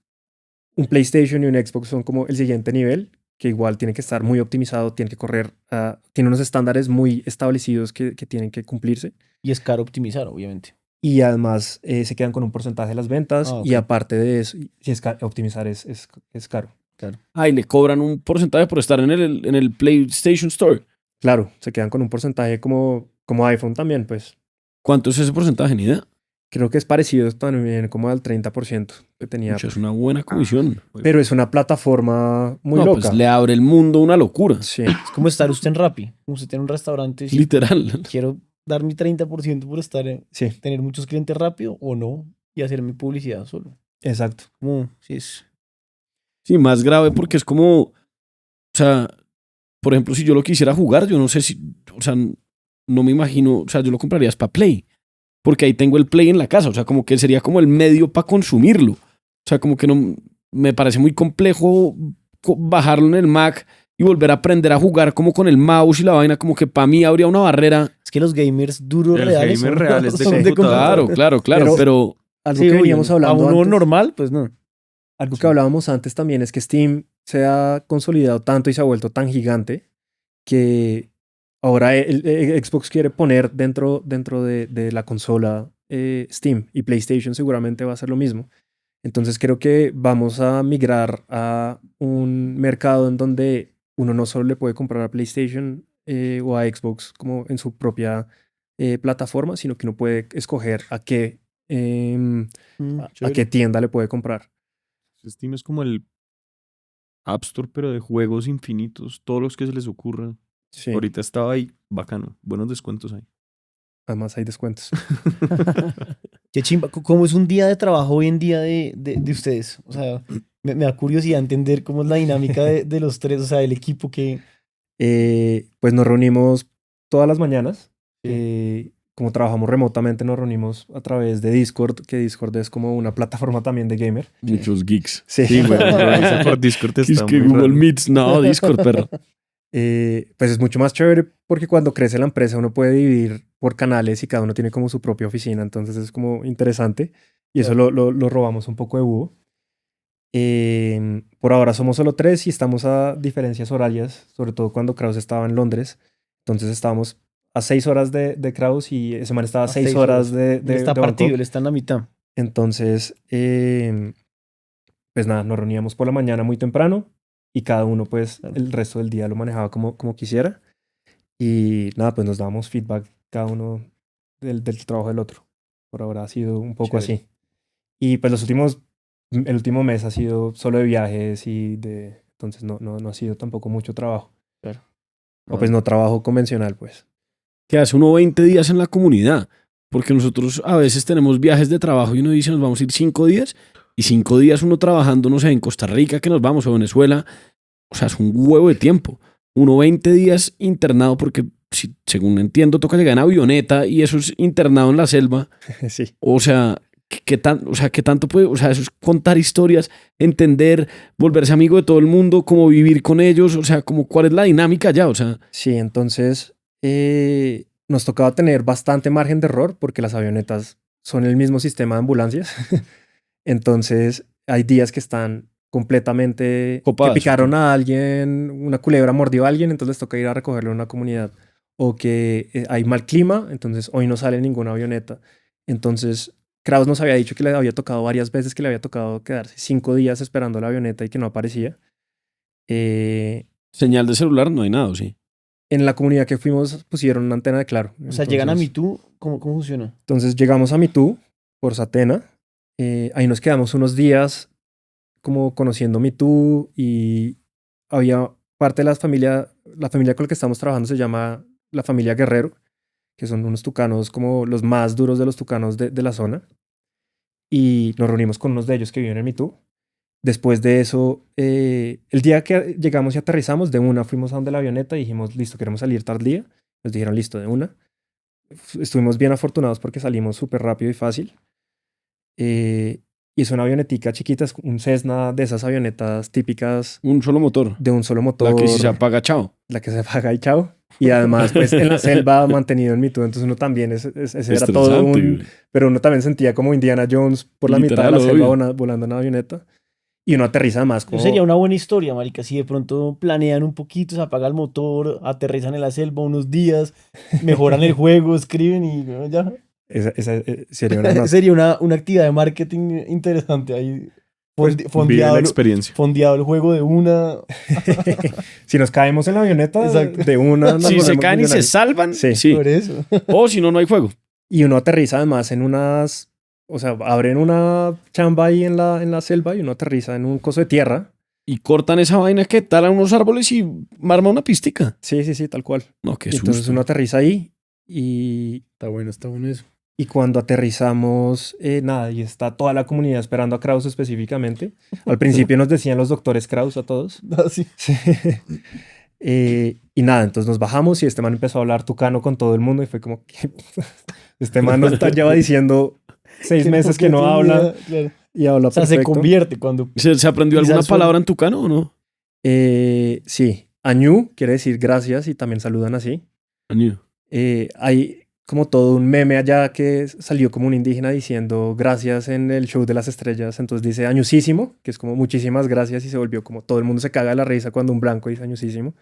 un PlayStation y un Xbox son como el siguiente nivel, que igual tiene que estar muy optimizado, tiene que correr, tiene unos estándares muy establecidos que tienen que cumplirse. Y es caro optimizar, obviamente. Y además se quedan con un porcentaje de las ventas Ah, ok. y aparte de eso, si es optimizar es caro. Ah, y le cobran un porcentaje por estar en el PlayStation Store. Claro, se quedan con un porcentaje como iPhone también, pues. ¿Cuánto es ese porcentaje? Ni idea. Creo que es parecido también como al 30% que tenía. Pucha, es una buena comisión. Pero es una plataforma muy No, loca. pues le abre el mundo una locura. Sí, Es como estar usted en Rappi. Como usted tiene un restaurante. Si Literal. quiero dar mi 30% por estar sí, tener muchos clientes rápido o no. Y hacer mi publicidad solo. exacto. Como, sí, es. Sí, más grave porque es como, o sea, por ejemplo, si yo lo quisiera jugar, yo no sé si, o sea, no me imagino, o sea, yo lo compraría para Play, porque ahí tengo el Play en la casa, o sea, como que sería como el medio para consumirlo. O sea, como que no, me parece muy complejo bajarlo en el Mac y volver a aprender a jugar como con el mouse y la vaina, como que para mí habría una barrera. Es que los gamers duros El reales gamer son, real es de son computador. Claro, Pero- pero Algo Sí, que obvio, veníamos ¿no? hablando A uno antes, normal, pues no. algo que hablábamos antes también es que Steam se ha consolidado tanto y se ha vuelto tan gigante que ahora Xbox quiere poner dentro de la consola Steam, y PlayStation seguramente va a hacer lo mismo. Entonces creo que vamos a migrar a un mercado en donde uno no solo le puede comprar a PlayStation o a Xbox como en su propia plataforma, sino que uno puede escoger a Chévere. qué tienda le puede comprar. Steam es como el App Store, pero de juegos infinitos, todos los que se les ocurra. Sí, Ahorita estaba ahí, bacano, buenos descuentos ahí. además hay descuentos. Qué chimba. ¿Cómo es un día de trabajo hoy en día de ustedes? O sea, me da curiosidad entender cómo es la dinámica de los tres, o sea, del equipo que... Pues nos reunimos todas las mañanas. Como trabajamos remotamente, nos reunimos a través de Discord, que Discord es como una plataforma también de gamer. muchos geeks. Sí. Sí, güey, eso por Discord Es está que muy Google raro. Meets, no, Discord, perro. Pues es mucho más chévere porque cuando crece la empresa uno puede dividir por canales y cada uno tiene como su propia oficina, entonces es como interesante y eso lo robamos un poco de búho. Por ahora somos solo tres y estamos a diferencias horarias, sobre todo cuando Kraus estaba en Londres, entonces estábamos a 6 horas de Kraus y ese man estaba a 6 horas de Él está de partido, Bangkok. él está en la mitad. Entonces, pues nada, nos reuníamos por la mañana muy temprano y cada uno pues el resto del día lo manejaba como quisiera. Y nada, pues nos dábamos feedback cada uno del trabajo del otro. Por ahora ha sido un poco Chévere. así. Y pues el último mes ha sido solo de viajes entonces no ha sido tampoco mucho trabajo. Claro. O pues no trabajo convencional, pues. Que hace uno 20 días en la comunidad, porque nosotros a veces tenemos viajes de trabajo y uno dice nos vamos a ir 5 días y 5 días uno trabajando, no sé, en Costa Rica que nos vamos o Venezuela, o sea, es un huevo de tiempo. Uno 20 días internado porque, si, según entiendo, toca llegar en avioneta y eso es internado en la selva. Sí. O sea, ¿qué tanto puede? O sea, eso es contar historias, entender, volverse amigo de todo el mundo, cómo vivir con ellos, o sea, como cuál es la dinámica ya, o sea, Sí, entonces nos tocaba tener bastante margen de error porque las avionetas son el mismo sistema de ambulancias. Entonces hay días que están completamente... Copadas, que picaron a alguien, una culebra mordió a alguien, entonces les toca ir a recogerlo en una comunidad. O que hay mal clima, entonces hoy no sale ninguna avioneta. Entonces Kraus nos había dicho que le había tocado varias veces, que le había tocado quedarse 5 días esperando la avioneta y que no aparecía. señal de celular no hay nada, ¿o sí? En la comunidad que fuimos pusieron una antena de Claro. O sea, llegan a Entonces- Mitú, ¿cómo funciona? Entonces llegamos a Mitú por Satena. Ahí nos quedamos unos días como conociendo Mitú y había parte de la familia con la que estamos trabajando se llama la familia Guerrero, que son unos tucanos como los más duros de los tucanos de la zona. Y nos reunimos con unos de ellos que viven en Mitú. Después de eso, el día que llegamos y aterrizamos, de una fuimos a donde la avioneta y dijimos, listo, queremos salir tal día. Nos dijeron, listo, de una. Estuvimos bien afortunados porque salimos súper rápido y fácil. Y es una avionetica chiquita, es un Cessna de esas avionetas típicas Un solo motor. de un solo motor. La que si se apaga, chao. La que se apaga y chao. Y además, pues en la selva mantenido en Mitú, entonces uno también, ese era todo Estresante, un... güey. Pero uno también sentía como Indiana Jones por la mitad de la Literal, selva obvio. volando en avioneta. Y uno aterriza más como... Sería una buena historia, marica, si de pronto planean un poquito, se apaga el motor, aterrizan en la selva unos días, mejoran el juego, escriben y bueno, ya. Esa sería una nota. Sería una actividad de marketing interesante ahí. Vive fondeado, la experiencia. fondeado el juego de una. Si nos caemos en la avioneta, Exacto. de una nos Si se volvemos caen y se millonarios. salvan, Sí. sí. Por eso. O si no, no hay juego. Y uno aterriza además en unas... O sea, abren una chamba ahí en la selva y uno aterriza en un coso de tierra. Y cortan esa vaina que talan unos árboles y arma una pistica. Sí, sí, sí, tal cual. No, qué Y entonces susto. uno aterriza ahí y Está bueno eso. Y cuando aterrizamos, nada, y está toda la comunidad esperando a Kraus específicamente. Al principio nos decían los doctores Kraus a todos. Así. Sí. Y nada, entonces nos bajamos y este man empezó a hablar tucano con todo el mundo y fue como que este man nos lleva diciendo 6 meses que no habla Claro. y habla O sea, se perfecto. convierte cuando. ¿Se aprendió Quizás alguna suena- palabra en tucano o no? Sí, Añú quiere decir gracias y también saludan así. Año. Hay como todo un meme allá que salió como un indígena diciendo gracias en el show de las estrellas. Entonces dice añusísimo, que es como muchísimas gracias y se volvió como todo el mundo se caga de la risa cuando un blanco dice añusísimo.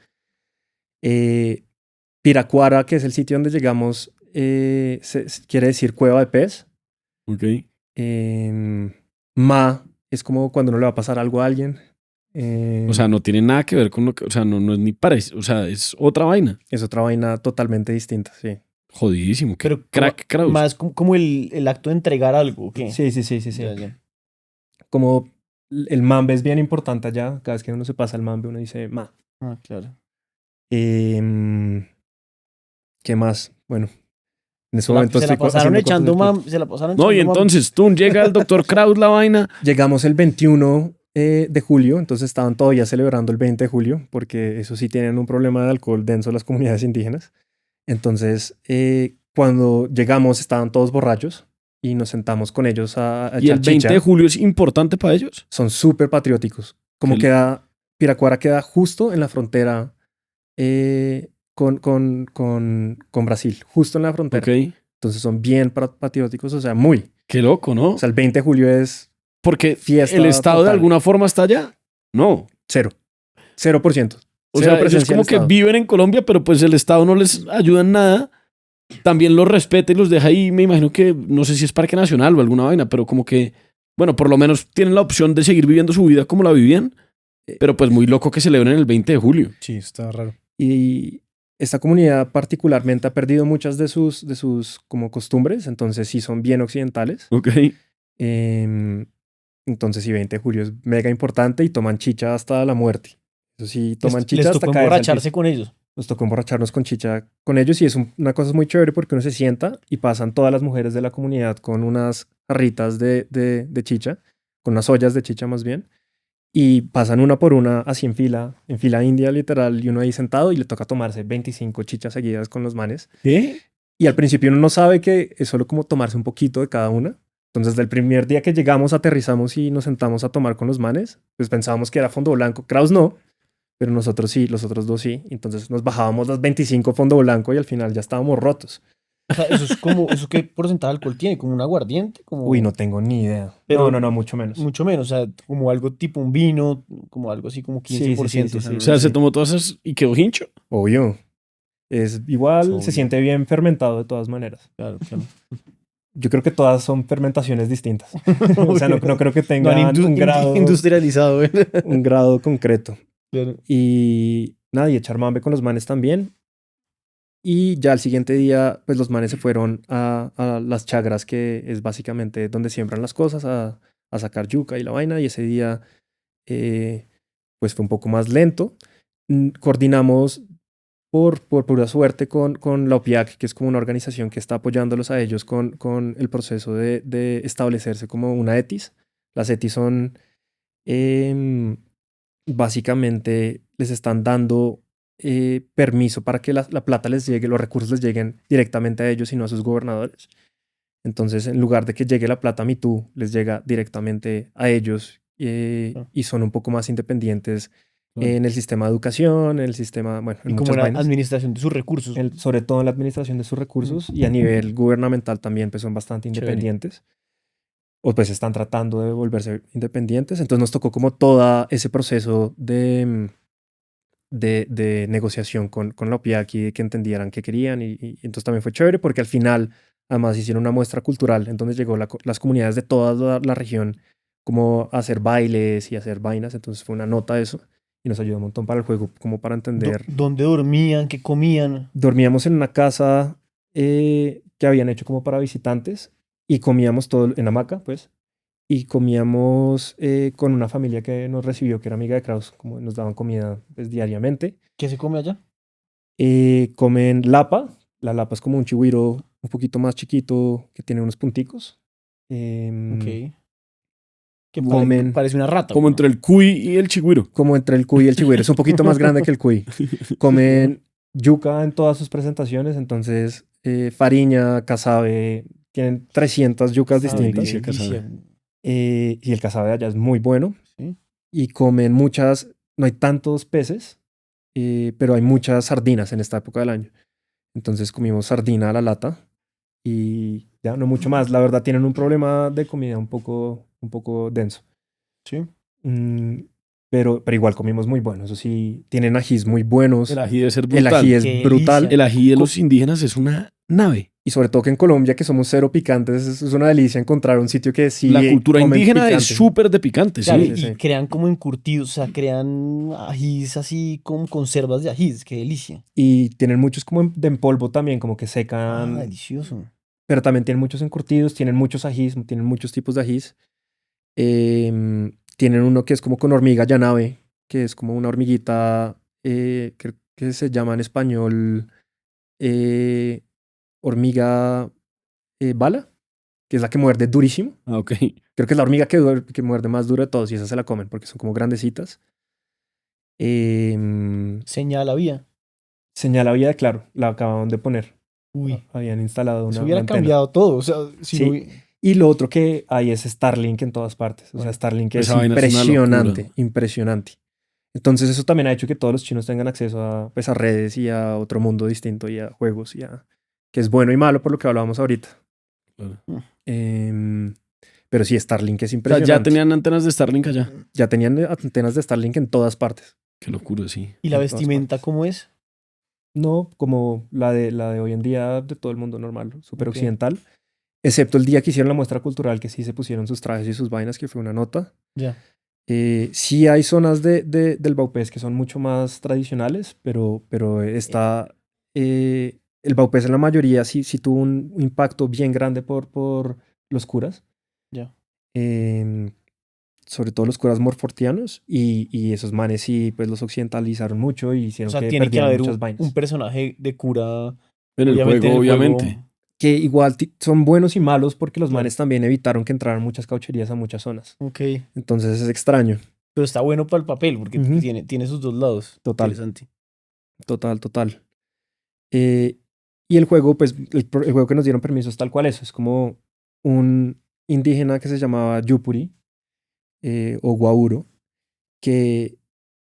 Piracuara, que es el sitio donde llegamos, quiere decir cueva de pez. Ok. Ma es como cuando no le va a pasar algo a alguien. O sea, no tiene nada que ver con lo que... O sea, no es ni parecido. O sea, es otra vaina. Es otra vaina totalmente distinta, sí. Jodidísimo. Qué Pero crack Kraus. Más como el acto de entregar algo, ¿o qué? Sí, sí, sí, sí, sí. Ya, ya. Como el mambe es bien importante allá. Cada vez que uno se pasa el mambe, uno dice ma. Ah, claro. ¿Qué más? Bueno, en ese Se la momento estoy pasaron haciendo echando cortes de mam. Se la pasaron No, y echando mam. entonces tú llega el doctor Kraus la vaina. Llegamos el 21 de julio, entonces estaban todavía celebrando el 20 de julio, porque eso sí tienen un problema de alcohol denso las comunidades indígenas. Entonces, cuando llegamos estaban todos borrachos y nos sentamos con ellos a Y el echar 20 chicha. de julio es importante para ellos. Son súper patrióticos. Como El- Piracuara queda justo en la frontera con Brasil, justo en la frontera. Ok. Entonces son bien patrióticos, o sea, muy. Qué loco, ¿no? O sea, el 20 de julio es Porque fiesta el Estado de total. alguna forma está allá. No. 0%. 0%. O Cero sea, ellos presencia como del que Estado. viven en Colombia, pero pues el Estado no les ayuda en nada. También los respeta y los deja ahí. Me imagino que, no sé si es Parque Nacional o alguna vaina, pero como que, bueno, por lo menos tienen la opción de seguir viviendo su vida como la vivían. Pero pues muy loco que celebren el 20 de julio. Sí, está raro. Y esta comunidad particularmente ha perdido muchas de sus como costumbres, entonces sí son bien occidentales. Ok. Entonces sí, 20 de julio es mega importante y toman chicha hasta la muerte. Eso sí, toman chicha Les hasta tocó caerse al emborracharse piso. con ellos. Nos tocó emborracharnos con chicha con ellos y es una cosa muy chévere porque uno se sienta y pasan todas las mujeres de la comunidad con unas jarritas de chicha, con unas ollas de chicha más bien, y pasan una por una así en fila india literal, y uno ahí sentado y le toca tomarse 25 chichas seguidas con los manes. ¿Qué? Y al principio uno no sabe que es solo como tomarse un poquito de cada una. Entonces, del primer día que llegamos, aterrizamos y nos sentamos a tomar con los manes, pues pensábamos que era fondo blanco. Kraus no, pero nosotros sí, los otros dos sí. Entonces nos bajábamos las 25 fondo blanco y al final ya estábamos rotos. O sea, eso es como, ¿eso qué porcentaje de alcohol tiene? ¿Como un aguardiente? Como, Uy, no tengo ni idea. Pero- No, mucho menos. Mucho menos, o sea, como algo tipo un vino, como algo así como 15%. Sí, sí, o sea, sí. no O sea, sé. se tomó todas esas y quedó hincho. Obvio. Es igual, Obvio. se siente bien fermentado de todas maneras. Claro, claro. Yo creo que todas son fermentaciones distintas. O sea, no creo que No tengan han un grado, industrializado, ¿eh? un grado concreto. Claro. Y nada, y echar mambe con los manes también. Y ya al siguiente día, pues los manes se fueron a las chagras, que es básicamente donde siembran las cosas, a sacar yuca y la vaina. Y ese día, pues fue un poco más lento. Coordinamos por pura suerte con la OPIAC, que es como una organización que está apoyándolos a ellos con el proceso de establecerse como una ETIS. Las ETIS son, básicamente, les están dando permiso para que la plata les llegue, los recursos les lleguen directamente a ellos y no a sus gobernadores. Entonces, en lugar de que llegue la plata a MeToo, les llega directamente a ellos y son un poco más independientes en el sistema de educación, en el sistema, bueno, en Y como muchas la vainas. administración de sus recursos. Sobre todo en la administración de sus recursos y a nivel gubernamental también pues son bastante Chévere. independientes. O pues están tratando de volverse independientes. Entonces nos tocó como todo ese proceso de negociación con la OPIAC y de que entendieran qué querían. Y entonces también fue chévere porque al final además hicieron una muestra cultural en donde llegó las comunidades de toda la región como a hacer bailes y hacer vainas, entonces fue una nota de eso y nos ayudó un montón para el juego, como para entender. ¿Dónde dormían? ¿Qué comían? Dormíamos en una casa que habían hecho como para visitantes y comíamos todo en hamaca, pues. Y comíamos con una familia que nos recibió, que era amiga de Kraus, como nos daban comida pues, diariamente. ¿Qué se come allá? Comen lapa. La lapa es como un chigüiro un poquito más chiquito que tiene unos punticos. Ok. Que Comen parece una rata. Como güey. entre el cuy y el chigüiro. como entre el cuy y el chigüiro. Es un poquito más grande que el cuy. Comen yuca en todas sus presentaciones, entonces fariña, casabe, tienen 300 yucas Ah, distintas. delicia, casabe. Y el casabe de allá es muy bueno. Sí. Y comen muchas, no hay tantos peces, pero hay muchas sardinas en esta época del año. Entonces comimos sardina a la lata y ya no mucho más. La verdad tienen un problema de comida un poco denso. Sí. Pero igual comimos muy bueno. Eso sí, tienen ajís muy buenos. El ají debe ser El brutal. ají es Qué brutal. delicia. El ají de los indígenas es una nave. Y sobre todo que en Colombia, que somos cero picantes, es una delicia encontrar un sitio que sí La cultura comen indígena es picante. súper de picante, Claro, sí. sí, y sí. crean como encurtidos, o sea, crean ajís así como conservas de ajís. Qué delicia. Y tienen muchos como de en polvo también, como que Ah, secan. delicioso. Pero también tienen muchos encurtidos, tienen muchos ajís, tienen muchos tipos de ajís. Tienen uno que es como con hormiga llanabe, que es como una hormiguita, creo que se llama en español eh, hormiga bala, que es la que muerde durísimo. Ah, ok. Creo que es la hormiga que muerde más duro de todos y esa se la comen porque son como grandecitas. Señala vía. Señala vida, claro, la acababan de poner. Uy. Habían instalado Eso una hubiera antena. cambiado todo. O sea, si Sí. no hubi- Y lo otro que hay es Starlink en todas partes. O sea, Bueno, Starlink es esa vaina es una impresionante, locura. impresionante. Entonces eso también ha hecho que todos los chinos tengan acceso a, pues, a redes y a otro mundo distinto y a juegos que es bueno y malo por lo que hablábamos ahorita. Claro. Em, pero sí, Starlink es O sea, impresionante. ya tenían antenas de Starlink allá. Ya tenían antenas de Starlink en todas partes. Qué locura, sí. ¿Y la en todas vestimenta partes. cómo es? No como la de hoy en día de todo el mundo normal, súper Ok. occidental. Excepto el día que hicieron la muestra cultural, que sí se pusieron sus trajes y sus vainas, que fue una nota. Ya. Sí hay zonas del Baupés que son mucho más tradicionales, pero el Baupés en la mayoría sí tuvo un impacto bien grande por los curas. Ya. Sobre todo los curas morfortianos y esos manes sí pues los occidentalizaron mucho y O hicieron sea, que tiene que perdieran haber muchas vainas. un personaje de cura. En el obviamente, juego, en el juego. obviamente. Que igual son buenos y malos porque los Claro. manes también evitaron que entraran muchas caucherías a muchas zonas. Ok. Entonces es extraño. Pero está bueno para el papel porque Ujú. tiene sus dos lados. Total. Interesante. Total. Y el juego, pues el juego que nos dieron permiso es tal cual eso. Es como un indígena que se llamaba Yupuri o Guauro, que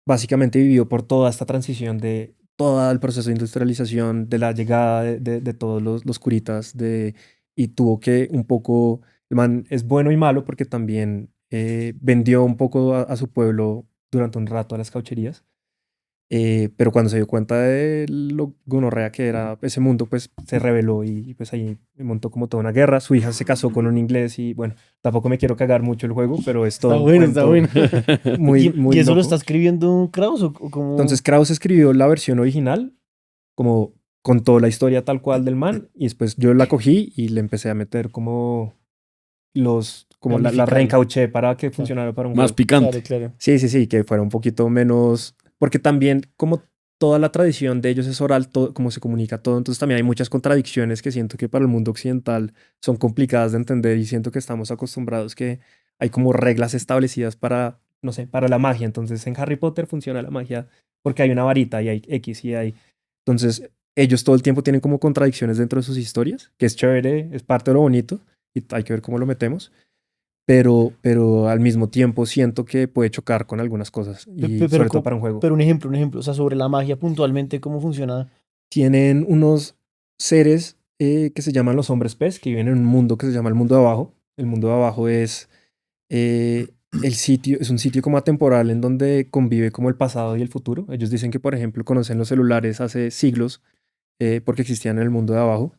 básicamente vivió por toda esta transición de todo el proceso de industrialización, de la llegada de todos los curitas, y tuvo que un poco, el man es bueno y malo porque también vendió un poco a su pueblo durante un rato a las caucherías. Pero cuando se dio cuenta de lo gonorrea que era ese mundo, pues se rebeló y pues ahí montó como toda una guerra. Su hija se casó con un inglés y bueno, tampoco me quiero cagar mucho el juego, pero es todo Está un bueno, está cuento bueno. muy, ¿Y, muy y eso lo loco. está escribiendo Kraus o como? Entonces Krauss escribió la versión original, como contó la historia tal cual del man y después yo la cogí y le empecé a meter como la Ramificarle. reencauché para que funcionara para un Más juego. picante. Claro. Sí, que fuera un poquito menos, porque también como toda la tradición de ellos es oral, todo, como se comunica todo, entonces también hay muchas contradicciones que siento que para el mundo occidental son complicadas de entender y siento que estamos acostumbrados que hay como reglas establecidas para, no sé, para la magia. Entonces en Harry Potter funciona la magia porque hay una varita y hay X y hay... Entonces ellos todo el tiempo tienen como contradicciones dentro de sus historias, que es chévere, es parte de lo bonito y hay que ver cómo lo metemos. Pero al mismo tiempo siento que puede chocar con algunas cosas y Pero sobre todo para un juego. Pero un ejemplo. O sea, sobre la magia puntualmente, ¿cómo funciona? Tienen unos seres que se llaman los hombres pez, que viven en un mundo que se llama el mundo de abajo. El mundo de abajo es el sitio, es un sitio como atemporal en donde convive como el pasado y el futuro. Ellos dicen que, por ejemplo, conocen los celulares hace siglos porque existían en el mundo de abajo.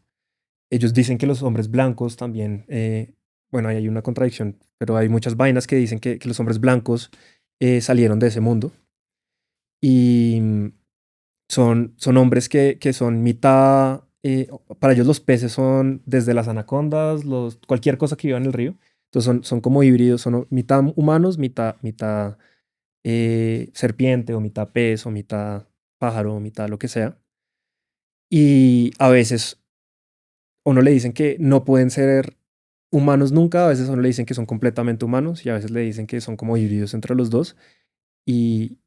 Ellos dicen que los hombres blancos también bueno, ahí hay una contradicción, pero hay muchas vainas que dicen que los hombres blancos salieron de ese mundo y son hombres que son mitad, para ellos los peces son desde las anacondas, cualquier cosa que viva en el río. Entonces son como híbridos, son mitad humanos, mitad serpiente o mitad pez o mitad pájaro o mitad lo que sea. Y a veces a uno le dicen que no pueden ser humanos nunca, a veces a uno le dicen que son completamente humanos y a veces le dicen que son como híbridos entre los dos. Y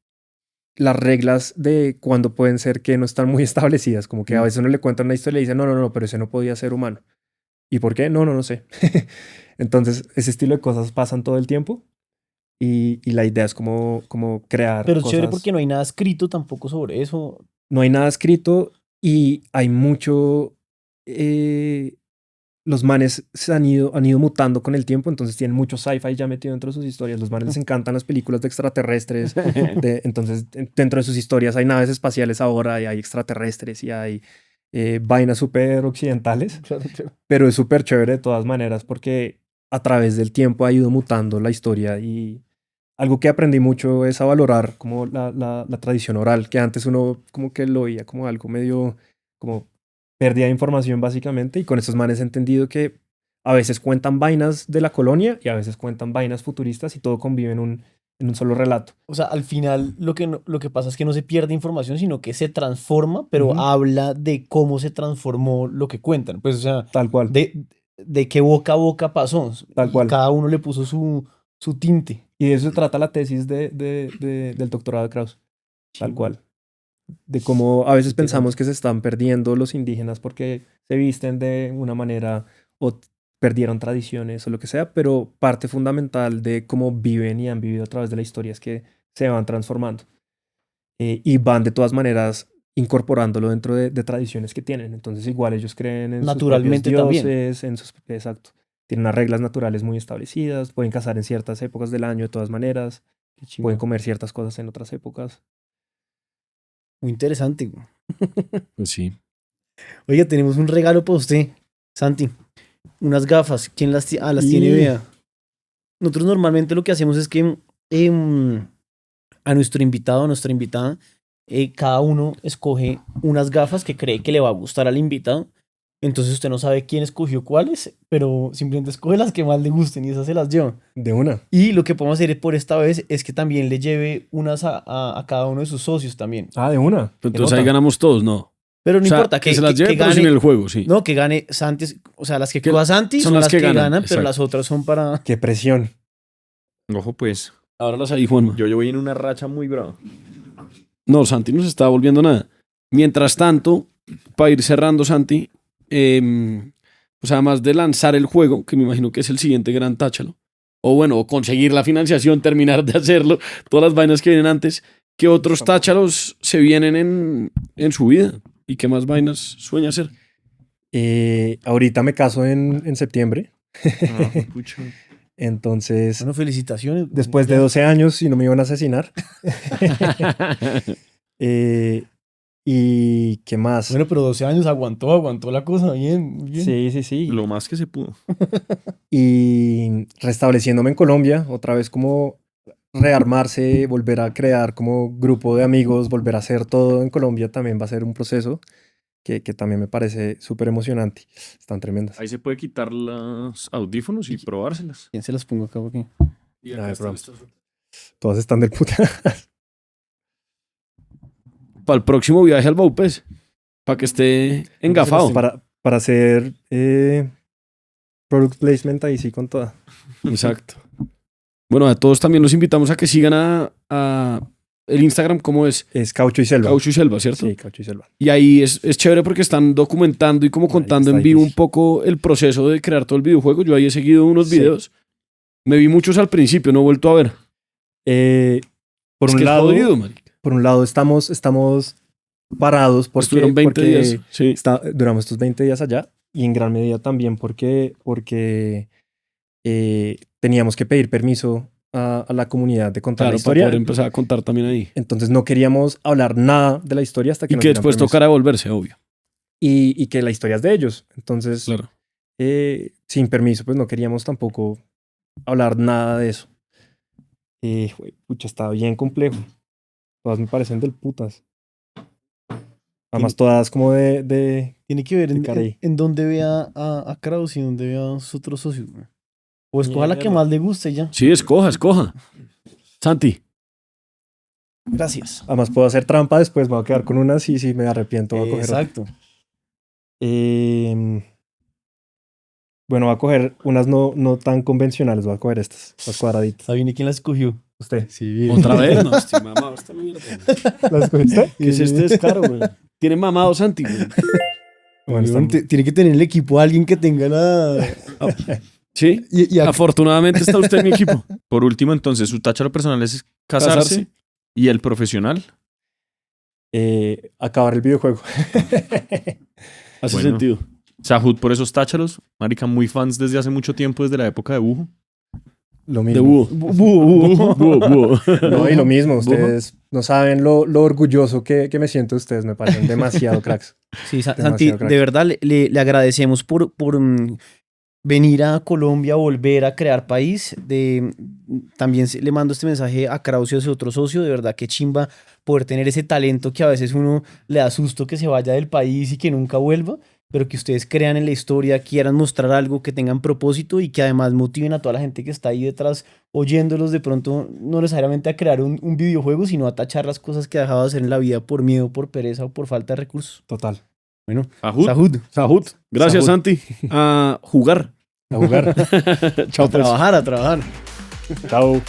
las reglas de cuándo pueden ser que no están muy establecidas, como que a veces uno le cuenta una historia y le dicen, no, pero ese no podía ser humano. ¿Y por qué? No sé. Entonces, ese estilo de cosas pasan todo el tiempo y la idea es como crear Pero es cosas. chévere porque no hay nada escrito tampoco sobre eso. No hay nada escrito y hay mucho... los manes han ido mutando con el tiempo, entonces tienen mucho sci-fi ya metido dentro de sus historias. Los manes les encantan las películas de extraterrestres. Entonces, dentro de sus historias hay naves espaciales ahora y hay extraterrestres y hay vainas súper occidentales. Pero es súper chévere de todas maneras porque a través del tiempo ha ido mutando la historia y algo que aprendí mucho es a valorar como la tradición oral, que antes uno como que lo veía como algo medio como pérdida de información básicamente, y con estos manes he entendido que a veces cuentan vainas de la colonia y a veces cuentan vainas futuristas y todo convive en un solo relato. O sea, al final lo que pasa es que no se pierde información, sino que se transforma, pero Ujú. habla de cómo se transformó lo que cuentan. Pues, o sea, Tal cual, de qué boca a boca pasó. tal Y cual. cada uno le puso su tinte. Y de eso se trata la tesis del doctorado de Krauss, tal cual. De cómo a veces pensamos que se están perdiendo los indígenas porque se visten de una manera o perdieron tradiciones o lo que sea, pero parte fundamental de cómo viven y han vivido a través de la historia es que se van transformando y van de todas maneras incorporándolo dentro de tradiciones que tienen. Entonces igual ellos creen en sus propios Naturalmente también. dioses, exacto. Tienen unas reglas naturales muy establecidas, pueden cazar en ciertas épocas del año de todas maneras, pueden comer ciertas cosas en otras épocas. Muy interesante, güey. Pues sí. Oiga, tenemos un regalo para usted, Santi. Unas gafas. ¿Quién las tiene? Las tiene, vea. Nosotros normalmente lo que hacemos es que a nuestro invitado, a nuestra invitada, cada uno escoge unas gafas que cree que le va a gustar al invitado. Entonces usted no sabe quién escogió cuáles, pero simplemente escoge las que más le gusten y esas se las lleva. De una. Y lo que podemos hacer por esta vez es que también le lleve unas a cada uno de sus socios también. Ah, de una. Pero entonces ahí ganamos todos, ¿no? Pero no O sea, importa, que se las lleve, pero sin el juego, sí. No, que gane Santi. O sea, las que Que coja Santi son las que ganan, pero exacto. las otras son para... Qué presión. Ojo, pues. Ahora las ahí, Juanma. Yo voy en una racha muy brava. No, Santi no se está volviendo nada. Mientras tanto, para ir cerrando, Santi, pues además de lanzar el juego, que me imagino que es el siguiente gran táchalo, o bueno, o conseguir la financiación, terminar de hacerlo, todas las vainas que vienen antes, ¿qué otros táchalos se vienen en su vida? ¿Y qué más vainas sueña hacer? Ahorita me caso en septiembre. Pucha. Entonces, Bueno, felicitaciones. después de 12 años, si no me iban a asesinar. ¿Y qué más? Bueno, pero 12 años aguantó la cosa bien, muy bien. Sí. Lo más que se pudo. Y restableciéndome en Colombia, otra vez como rearmarse, volver a crear como grupo de amigos, volver a hacer todo en Colombia también va a ser un proceso que también me parece súper emocionante. Están tremendas. Ahí se puede quitar los audífonos y probárselas. ¿Quién se las pongo acá aquí? Y acá está, está. Todas están del puta. Para el próximo viaje al Baupés, para que esté engafado. Para hacer product placement ahí sí con toda. Exacto. Bueno, a todos también los invitamos a que sigan a el Instagram, ¿cómo es? Es Caucho y Selva. Caucho y Selva, ¿cierto? Sí, Caucho y Selva. Y ahí es chévere porque están documentando y como contando está en vivo un difícil. poco el proceso de crear todo el videojuego. Yo ahí he seguido unos Sí. videos. Me vi muchos al principio, no he vuelto a ver. Por Es un que es lado, jodido, marica. por un lado estamos parados porque, Estuvieron 20 porque días. Sí. duramos estos 20 días allá y en gran medida también porque teníamos que pedir permiso a la comunidad de contar la Claro, para historia. poder empezar a contar también ahí. Entonces no queríamos hablar nada de la historia hasta que Y nos que dieran después permiso. tocara devolverse, obvio. Y que la historia es de ellos. Entonces Claro. sin permiso, pues no queríamos tampoco hablar nada de eso. Pucha, estaba bien complejo. Todas me parecen del putas. Además, todas como de Tiene que ver de Carey. en dónde vea a Kraus y dónde vea a sus otros socios. Güey. O escoja la que más le guste y ya. Sí, escoja. Santi. Gracias. Además, puedo hacer trampa después, me voy a quedar con unas y si me arrepiento voy a coger otra. Exacto. Bueno, voy a coger unas no tan convencionales, voy a coger estas, las cuadraditas. ¿Sabine quién la escogió? ¿Usted? Sí, bien. ¿Otra vez? No, estoy mamado. Esta mierda. ¿Las escogiste? ¿Qué es este descaro, güey? Tiene mamado Santi, güey. Bueno, Weón, están- tiene que tener en el equipo a alguien que tenga la... Sí. Y Afortunadamente está usted en mi equipo. Por último, entonces, su tácharo personal es casarse. ¿Y el profesional? acabar el videojuego. Hace Bueno. sentido. Sahut por esos tácharos. Marica, muy fans desde hace mucho tiempo, desde la época de Bujo. Lo De mismo. búho. Búho. No, y lo mismo, ustedes no saben lo orgulloso que me siento de ustedes, me parecen demasiado cracks. Sí, Demasiado Santi, crack. de verdad le agradecemos por venir a Colombia, volver a crear país. También le mando este mensaje a Kraus y a su otro socio. De verdad, qué chimba poder tener ese talento que a veces uno le da susto que se vaya del país y que nunca vuelva, pero que ustedes crean en la historia, quieran mostrar algo, que tengan propósito y que además motiven a toda la gente que está ahí detrás oyéndolos de pronto, no necesariamente a crear un videojuego, sino a tachar las cosas que ha dejado de hacer en la vida por miedo, por pereza o por falta de recursos. Total. Bueno, Sahut. Sahud. Gracias, Sahut. Santi. A jugar. A jugar. Chao, pues. A trabajar. Chao.